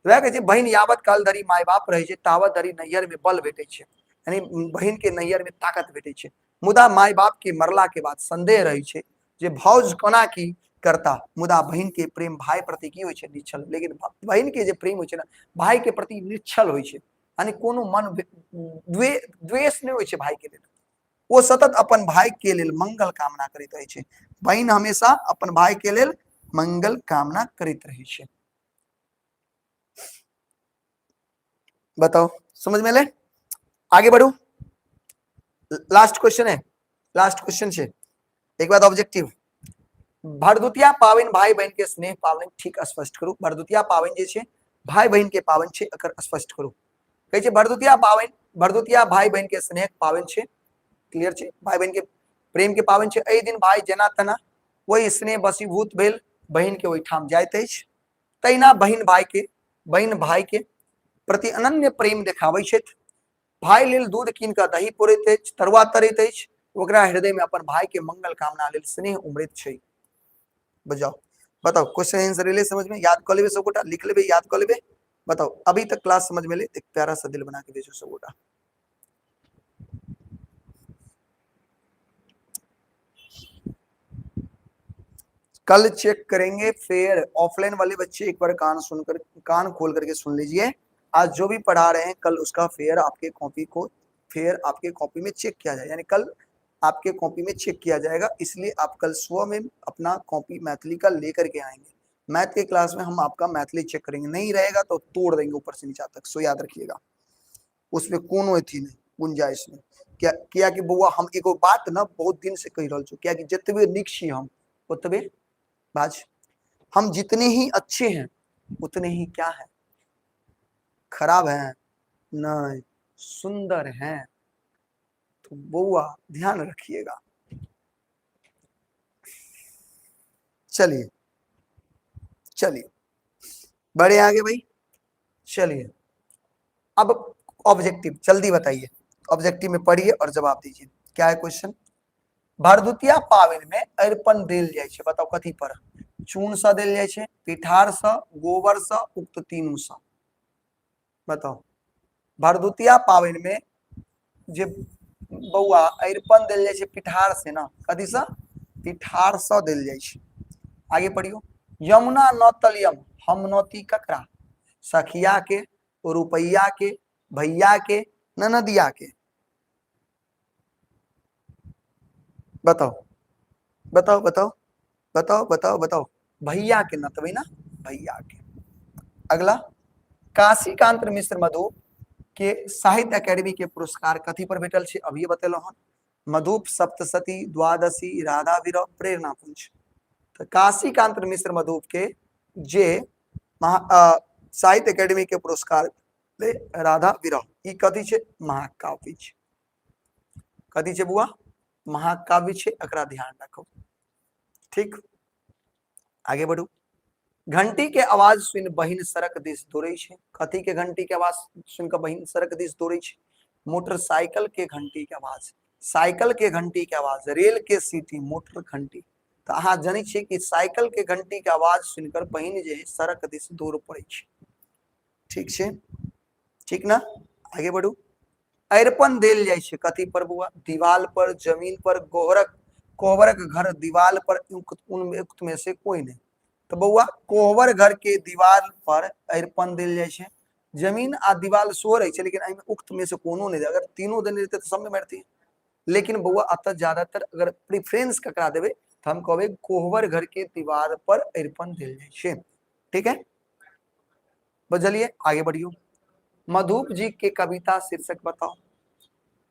वह कहै छै बहन यावत काल धरी माय बाप रहे छै तावत धरी नैहर में बल भेटै छै, यानी बहन के नैहर में ताकत भेटै छै। मुदा माय बाप के मरला के बाद संदेह रहे छै जे भौज कोना की करता, मुदा बहन के प्रेम भाई प्रति की होइ छै निश्चल। लेकिन बहन के जे प्रेम होइ छै ना भाई के प्रति निश्चल होइ छै, यानी कोनो मन द्वेष नहीं होइ छै भाई के लेल। वो सतत अपन भाई के लेल मंगल कामना करैत रहे छै। बहन हमेशा अपन भाई के लेल मंगल कामना करैत रहे छै। बताओ समझ में ले, आगे बढ़ू। लास्ट क्वेश्चन है, लास्ट क्वेश्चन छे, एक बात ऑब्जेक्टिव। भरदुतिया पावन भाई बहन के स्नेह पावन ठीक स्पष्ट करू। भरदुतिया पावन जे छे भाई बहन के पावन छे, एकर स्पष्ट करू। कहे छे भरदुतिया भाई बहन के स्नेह पावन छे, क्लियर छे, भाई बहन के प्रेम के पावन छे। एहि दिन भाई जेना तना वही स्नेह बसीभूत भेल बहन के ओहिठाम जाइत अछि, तहिना बहन भाई के प्रति अनन्य प्रेम देखाबै छथि। भाई लेल दूध कीन कऽ दही पौरैत अछि, तरुआ तरैत अछि, ओकरा हृदय में अपन भाई के मंगल कामना लेल स्नेह उमड़ैत छै। बजाओ बताओ, क्वेश्चन आंसर ले समझ में, याद कर लेबे सब गोटा, लिख लेबे, याद कर लेबे। बताओ अभी तक क्लास समझ में ले, एक प्यारा सा दिल बना के भेजो सब गोटा। कल चेक करेंगे, फिर ऑफलाइन वाले बच्चे एक बार कान खोल करके सुन लीजिए। आज जो भी पढ़ा रहे हैं कल उसका फेयर आपके कॉपी में चेक किया जाए, यानी कल आपके कॉपी में चेक किया जाएगा। इसलिए आप कल सुबह में अपना कॉपी मैथिली का लेकर के आएंगे। मैथ के क्लास में हम आपका मैथिली चेक करेंगे, नहीं रहेगा तो तोड़ देंगे ऊपर से नीचे तक, सो याद रखिएगा, उसमें कोनो अथी नहीं, गुंजाइश नहीं। क्या कि बउआ हम एगो बात ना बहुत दिन से कह रहा छू, क्या कि जितबे नीक छी हम उतबे बाज, हम जितने ही अच्छे हैं उतने ही क्या है खराब है नहीं, सुंदर हैं। तो बउआ ध्यान रखिएगा। चलिए चलिए बड़े आगे भाई, चलिए अब ऑब्जेक्टिव जल्दी बताइए, ऑब्जेक्टिव में पढ़िए और जवाब दीजिए। क्या है क्वेश्चन, भरदुतिया पावन में अरिपन देल जाय छै, बताओ कथी पर, चून से देल जाय छै, पिठार से, गोबर से, उक्त तीनू से, बताओ। भरदुतिया पावनि में जे बौआ अरिपन देल जाय छै पिठार से ना, कथी से? पिठार से देल जाय छै। आगे पढ़ियो। यमुना नौतलियम हम नौती ककरा? सखिया के, रुपैया के, भैया के, ननदिया के। बताओ बताओ बताओ बताओ बताओ बताओ। भैया के नतबै ना, भैया के। अगला, काशीकांत मिश्र मधु के साहित्य अकेडमी के पुरस्कार कथी पर भेटल छै? अभी बतेलौ हन। मधुप, सप्तशती, द्वादशी, राधा विरह, प्रेरणा पुंज। तो काशीकांत मिश्र मधु के जे साहित्य अकेडमी के पुरस्कार राधा विरह, ई कथी छै? महाकाव्य छै। कथी छै बुआ? महाकाव्य छै, एकरा ध्यान रखो। ठीक, आगे बढ़ू। घंटी के आवाज सुन बहिन सड़क दिस दौड़ै छै। कथी के घंटी के आवाज सुन के बहिन सड़क दिस दौड़ै छै? मोटरसाइकिल के घंटी के आवाज, साइकिल के घंटी के आवाज, रेल के सीटी, मोटर घंटी। तो अहाँ जानै छियै कि साइकिल के घंटी के आवाज सुनकर बहिन जे है सड़क दिस दौड़ पड़ै छै। ठीक छै, ठीक ना? आगे बढ़ू। अरिपन देल जाय छै कथी पर बुआ? दीवाल पर, जमीन पर, कोहबरक घर दीवाल पर, उक्त में से कोई नहीं। तो बउआ कोहबर घर के दीवार पर अरिपन देल जाय छै। जमीन आ दीवाल सो रही है, लेकिन एहिमे उक्त में से कोनो नहीं। अगर तीनों देने रहते तो सब में बैठती। लेकिन बउआ अत ज्यादातर अगर प्रेफरेंस ककरा देवे तो हम कहबे कोहबर घर के दीवार पर अरिपन देल जाय छै। ठीक है, बुझलिए? आगे बढ़ियो। मधुप जी के कविता शीर्षक बताओ।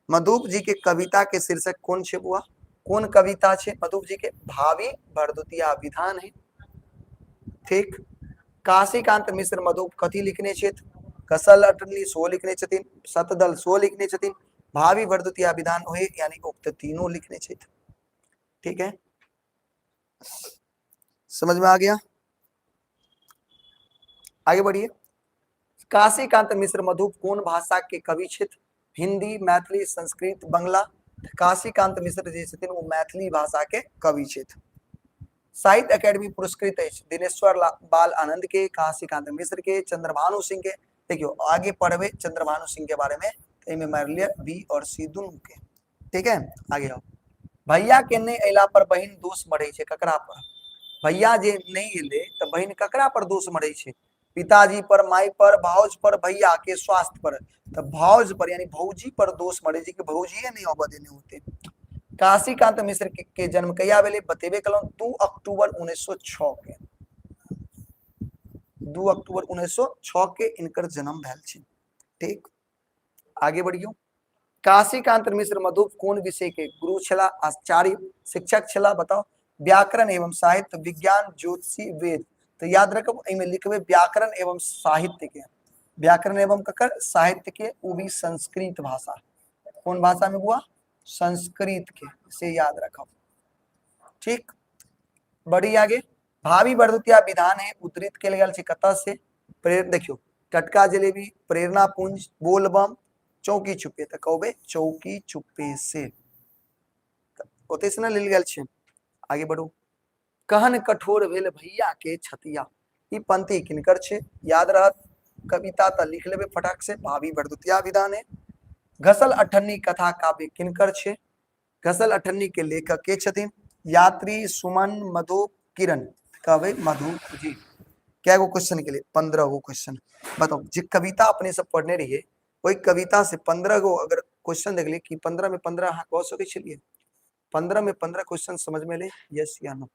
मधुप जी के कविता के शीर्षक कौन छे बुआ? कौन कविता छे मधुप जी के? भावी भरदुतिया विधान है। ठीक, काशीकांत मिश्र मधुप कथी लिखने छथि? गसल अठन्नी सो लिखने छथिन, शतदल सो लिखने छथिन, भावी भरदुतिया विधान होए यानी उक्त तीनों लिखने छथि। ठीक है, समझ में आ गया? आगे बढ़िए। काशीकांत मिश्र मधुप कौन भाषा के कवि छथि? हिंदी, मैथिली, संस्कृत, बंगला। काशीकांत मिश्र जी छथिन वो मैथिली भाषा के कवि छथि। साहित्य अकेडमी पुरस्कृत है दिनेश्वर बाल आनंद के, काशीकांत मिश्र के, चंद्रभानु सिंह के। देखियो आगे पढ़वे चंद्रभानु सिंह के बारे में, इनमें मार लिया बी और सी दोनों के। ठीक है, आगे आओ। भैया के नहीं अला पर बहन दोष बढ़े छे, ककरा पर? भैया जे नहीं अले तो बहन ककरा पर दोष बढ़े छे? पिताजी पर, माई पर, भाउज पर, भैया के स्वास्थ्य पर। तो भाउज पर यानी भौजी पर दोष बढ़े छे कि भौजी नहीं अब देने होते। काशीकांत मिश्र के जन्म कहिया भेले बतेबे कलौ? 2 अक्टूबर 1906 के। 2 अक्टूबर 1906 के इनकर जन्म भेल छै। ठीक, आगे बढ़ियो। काशीकांत मिश्र मधुप कौन विषय के गुरु छला, आचार्य, शिक्षक छला? बताओ। व्याकरण एवं साहित्य, विज्ञान, ज्योतिषी, वेद। तो याद रखो इनमें लिखबे व्याकरण एवं साहित्य के। व्याकरण एवं ककर? साहित्य के, वो भी संस्कृत भाषा। कौन भाषा में हुआ? संस्कृत के, से याद रखो। ठीक, बढ़ी आगे। भावी भरदुतिया विधान है उद्धृत के लिए कत से? देखियो टटका जलेबी, प्रेरणा पुंज, बोलबम, चौकी छुपे। तो कहबे चौकी छुपे से, ओते से ना लेल गेल छै। आगे बढ़ू। कहन कठोर भेल भैया के छतिया, ई पंक्ति किनकर छै? याद रहत, कविता तो लिख लेबे फटाक से। भावी भरदुतिया विधान है। घसल अठन्नी कथा काव्य किनकर छै? घसल अठन्नी के लेखक के छथिन? यात्री, सुमन, मधु, किरण। कहबे मधुप जी। क्या गो क्वेश्चन के लिए? 15 गो क्वेश्चन। बताओ जे कविता अपने सब पढ़ने रहिए वही कविता से 15 गो अगर क्वेश्चन देख ली कि 15 में 15 हाँ कह सके छलिए? 15 में 15 क्वेश्चन समझ में ले, यस या नो?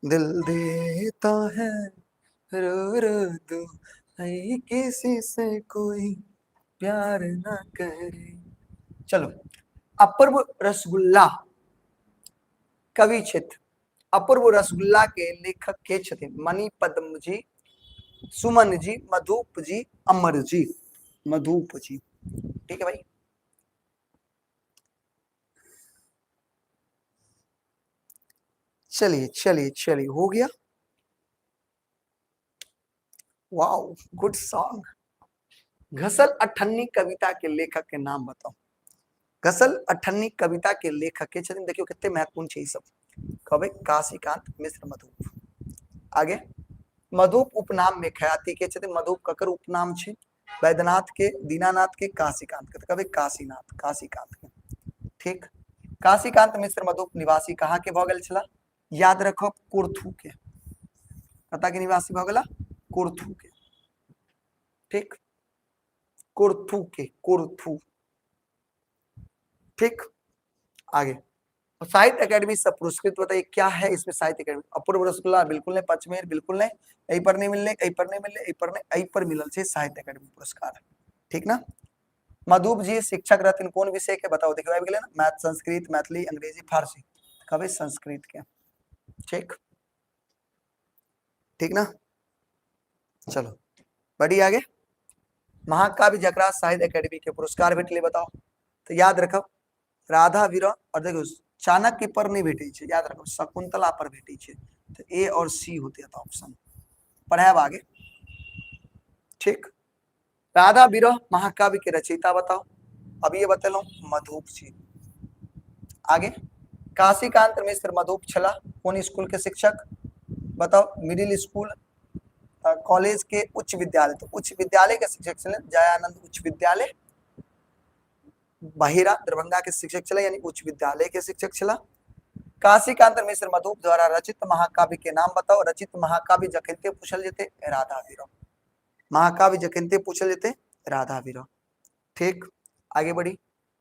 दिल देता है रो रो दो, किसी से कोई प्यार ना करे। चलो, अपूर्व रसगुल्ला कवि क्षेत्र। अपूर्व रसगुल्ला के लेखक के छथिन? मणि पद्म जी, सुमन जी, मधुप जी, अमर जी। मधुप जी। ठीक है भाई। चलिए चलिए चलिए, हो गया। Wow, good song. घसल अठन्नी कविता के लेखक के नाम बताओ। घसल अठन्नी कविता के लेखक के छथिन? देखियो कितने महत्वपूर्ण छै ई सब। कहबे काशीकांत मिश्र मधुप। आगे मधुप उपनाम में ख्याति के छथिन, मधुप ककर उपनाम छे, वैद्यनाथ के, दीनानाथ के, काशीकांत के, तो कभी काशीनाथ, काशीकांत के, ठीक। काशीकांत मिश्र मधुप निवासी कहाँ के भऽ गेल छला, याद रखो कुर्थू के, कतऽ के निवासी भऽ गेला, कुर्थू के, ठीक, कुर्थू के, कुर्थू, ठीक। आगे साहित्य अकेडमी से पुरस्कृत बताइए क्या है इसमें, साहित्य अकेडमी अपूर्व रसगुल्ला बिल्कुल नहीं, पचमेर बिल्कुल नहीं, एहि पर नहीं मिलने, एहि पर नहीं मिलने, एहि पर नहीं, एहि पर मिलल छे साहित्य अकेडमी पुरस्कार, ठीक ना। मधुप जी शिक्षक रहथिन कोन विषय के, बताओ, देखियो आबि गेलै ना, मैथ, संस्कृत, मैथिली, अंग्रेजी, फारसी, कहबै संस्कृत के, ठीक, ठीक ना। चलो बढ़ी आगे, महाकाव्य जकरा साहित्य अकेडमी के पुरस्कार भेटले, बताओ, तो याद रखब राधा विरह, और देखो चाणक्य पर नहीं भेटे छे, याद रखो शकुंतला पर भेटे छे, तो ए और सी होते हैं ऑप्शन, पढ़ाब आगे, ठीक। राधा विरह महाकाव्य के रचयिता बताओ, अब ये बतेलो मधुप जी। आगे काशीकांत मिश्र मधुप छला कौन स्कूल के शिक्षक, बताओ, मिडिल स्कूल, कॉलेज के, उच्च विद्यालय, तो उच्च विद्यालय के शिक्षक चले, जयानंद उच्च विद्यालय, बहिरा दरभंगा के शिक्षक चला, यानी उच्च विद्यालय के शिक्षक चला। काशीकांत मिश्र मधुप द्वारा रचित महाकाव्य के नाम बताओ, रचित महाकाव्य जखनते पूछल जेते, राधा विरह, महाकाव्य जखनते पूछल जेते, राधा विरह, ठीक। आगे बढ़ी,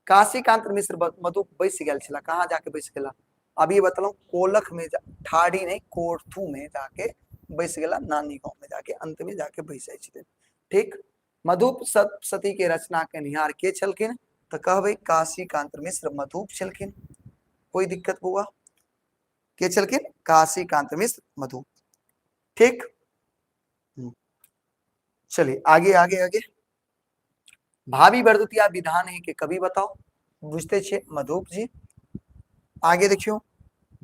काशीकांत मिश्र मधुप बैस गेल छला, कहाँ जाके बैस गेला, अब ये बतलो कोलख में, ठाड़ी नहीं कोर्थू में जाके बैस गेला, नानी गांव में जाके अंत में जाके बैस जाय छथिन, ठीक। मधुप सप्तशती के रचना के निहार के छलखिन, तो कहबै काशीकांत मिश्र मधुप छलखिन, कोई दिक्कत हुआ, के छलखिन, काशीकांत मिश्र मधुप, ठीक। चलिए आगे आगे आगे, भावी वर्दुतिया विधान है के कवि बताओ, बुझते छे मधुप जी। आगे देखियो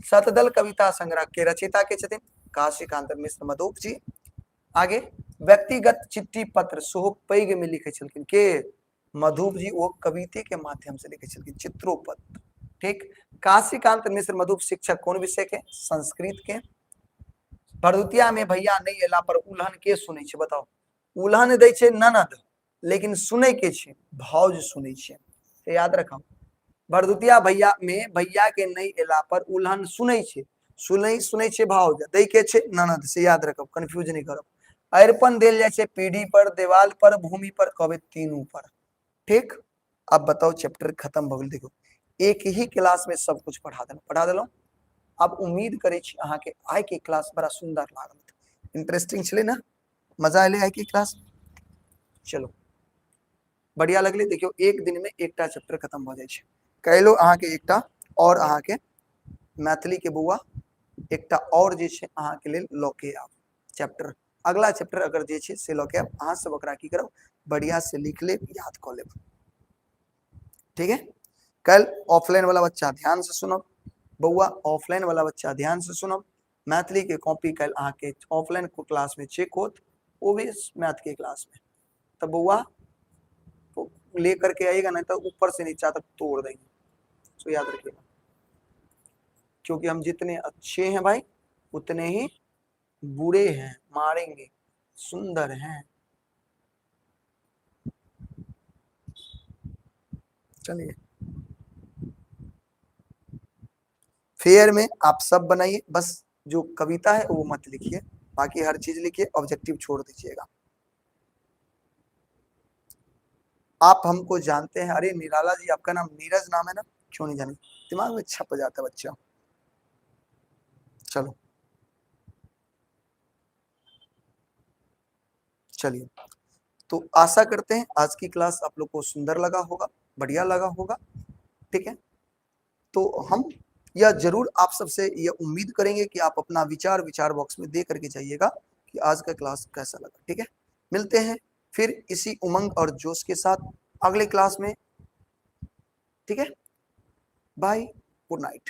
शतदल कविता संग्रह के रचयिता के छथिन, काशीकांत मिश्र मधुप जी। आगे व्यक्तिगत चिट्ठी पत्र सेहो पैघ में लिखे छलखिन के, मधुप जी, वो कविते के माध्यम से लिखे छलखिन, चित्रोपत्र, ठीक। काशीकांत मिश्र मधुप शिक्षक कौन विषय के, संस्कृत के। भरदुतिया में भैया नहीं एला पर उल्हन के सुनै छे, बताओ, उल्हन दै छे ननद, लेकिन सुनै के छे, भाउज सुनै छे, तो याद रखब भरदुतिया भैया में भैया के नहीं एला पर उल्हन सुनै छे, सुनै छे भाउज, दै के छे ननद, से याद रखब, कंफ्यूज नहीं करब। अरिपन देल जाय छे पीढ़ी पर, देवाल पर, भूमि पर, कहबै तीनों पर, ठीक। अब बताओ चैप्टर खत्म भ गेल, देखो एक ही क्लास में सब कुछ पढ़ा देलो। अब उम्मीद करे छी अहाँ के आइ के क्लास बड़ा सुंदर लागल, इंटरेस्टिंग छले ना, मजा आले आइ के क्लास, चलो बढ़िया लगले। देखियो एक दिन में एकटा चैप्टर खत्म भ जाय छे, कैलो अहाँ के एकटा और अहाँ के मैथिली के बउआ एकटा और जे छे अहाँ के लेल ल के आब चैप्टर, अगला चैप्टर अगर जे छे से ल के आब, अहाँ सब ओकरा की करब, बढ़िया से लिख लेब, याद क लेब, ठीक है। कल ऑफलाइन वाला बच्चा ध्यान से सुनब, बउआ ऑफलाइन वाला बच्चा ध्यान से सुनब, मैथिली के कॉपी कल अहाँ के ऑफलाइन को क्लास में चेक होत, वो भी मैथ के क्लास में, तो बउआ तो लेकर के आएगा, नहीं तो ऊपर से नीचा तक तोड़ देंगे, तो याद रखिएगा, क्योंकि हम जितने अच्छे हैं भाई उतने ही बुरे हैं, मारेंगे, सुंदर हैं। चलिए फेयर में आप सब बनाइए, बस जो कविता है वो मत लिखिए, बाकी हर चीज लिखिए, ऑब्जेक्टिव छोड़ दीजिएगा। आप हमको जानते हैं, अरे निराला जी आपका नाम नीरज नाम है ना, क्यों नहीं जाने, दिमाग में छप जाता है बच्चा। चलो चलिए, तो आशा करते हैं आज की क्लास आप लोग को सुंदर लगा होगा, बढ़िया लगा होगा, ठीक है। तो हम यह जरूर आप सबसे ये उम्मीद करेंगे कि आप अपना विचार बॉक्स में दे करके जाइएगा कि आज का क्लास कैसा लगा, ठीक है। मिलते हैं फिर इसी उमंग और जोश के साथ अगले क्लास में, ठीक है। Bye, good night.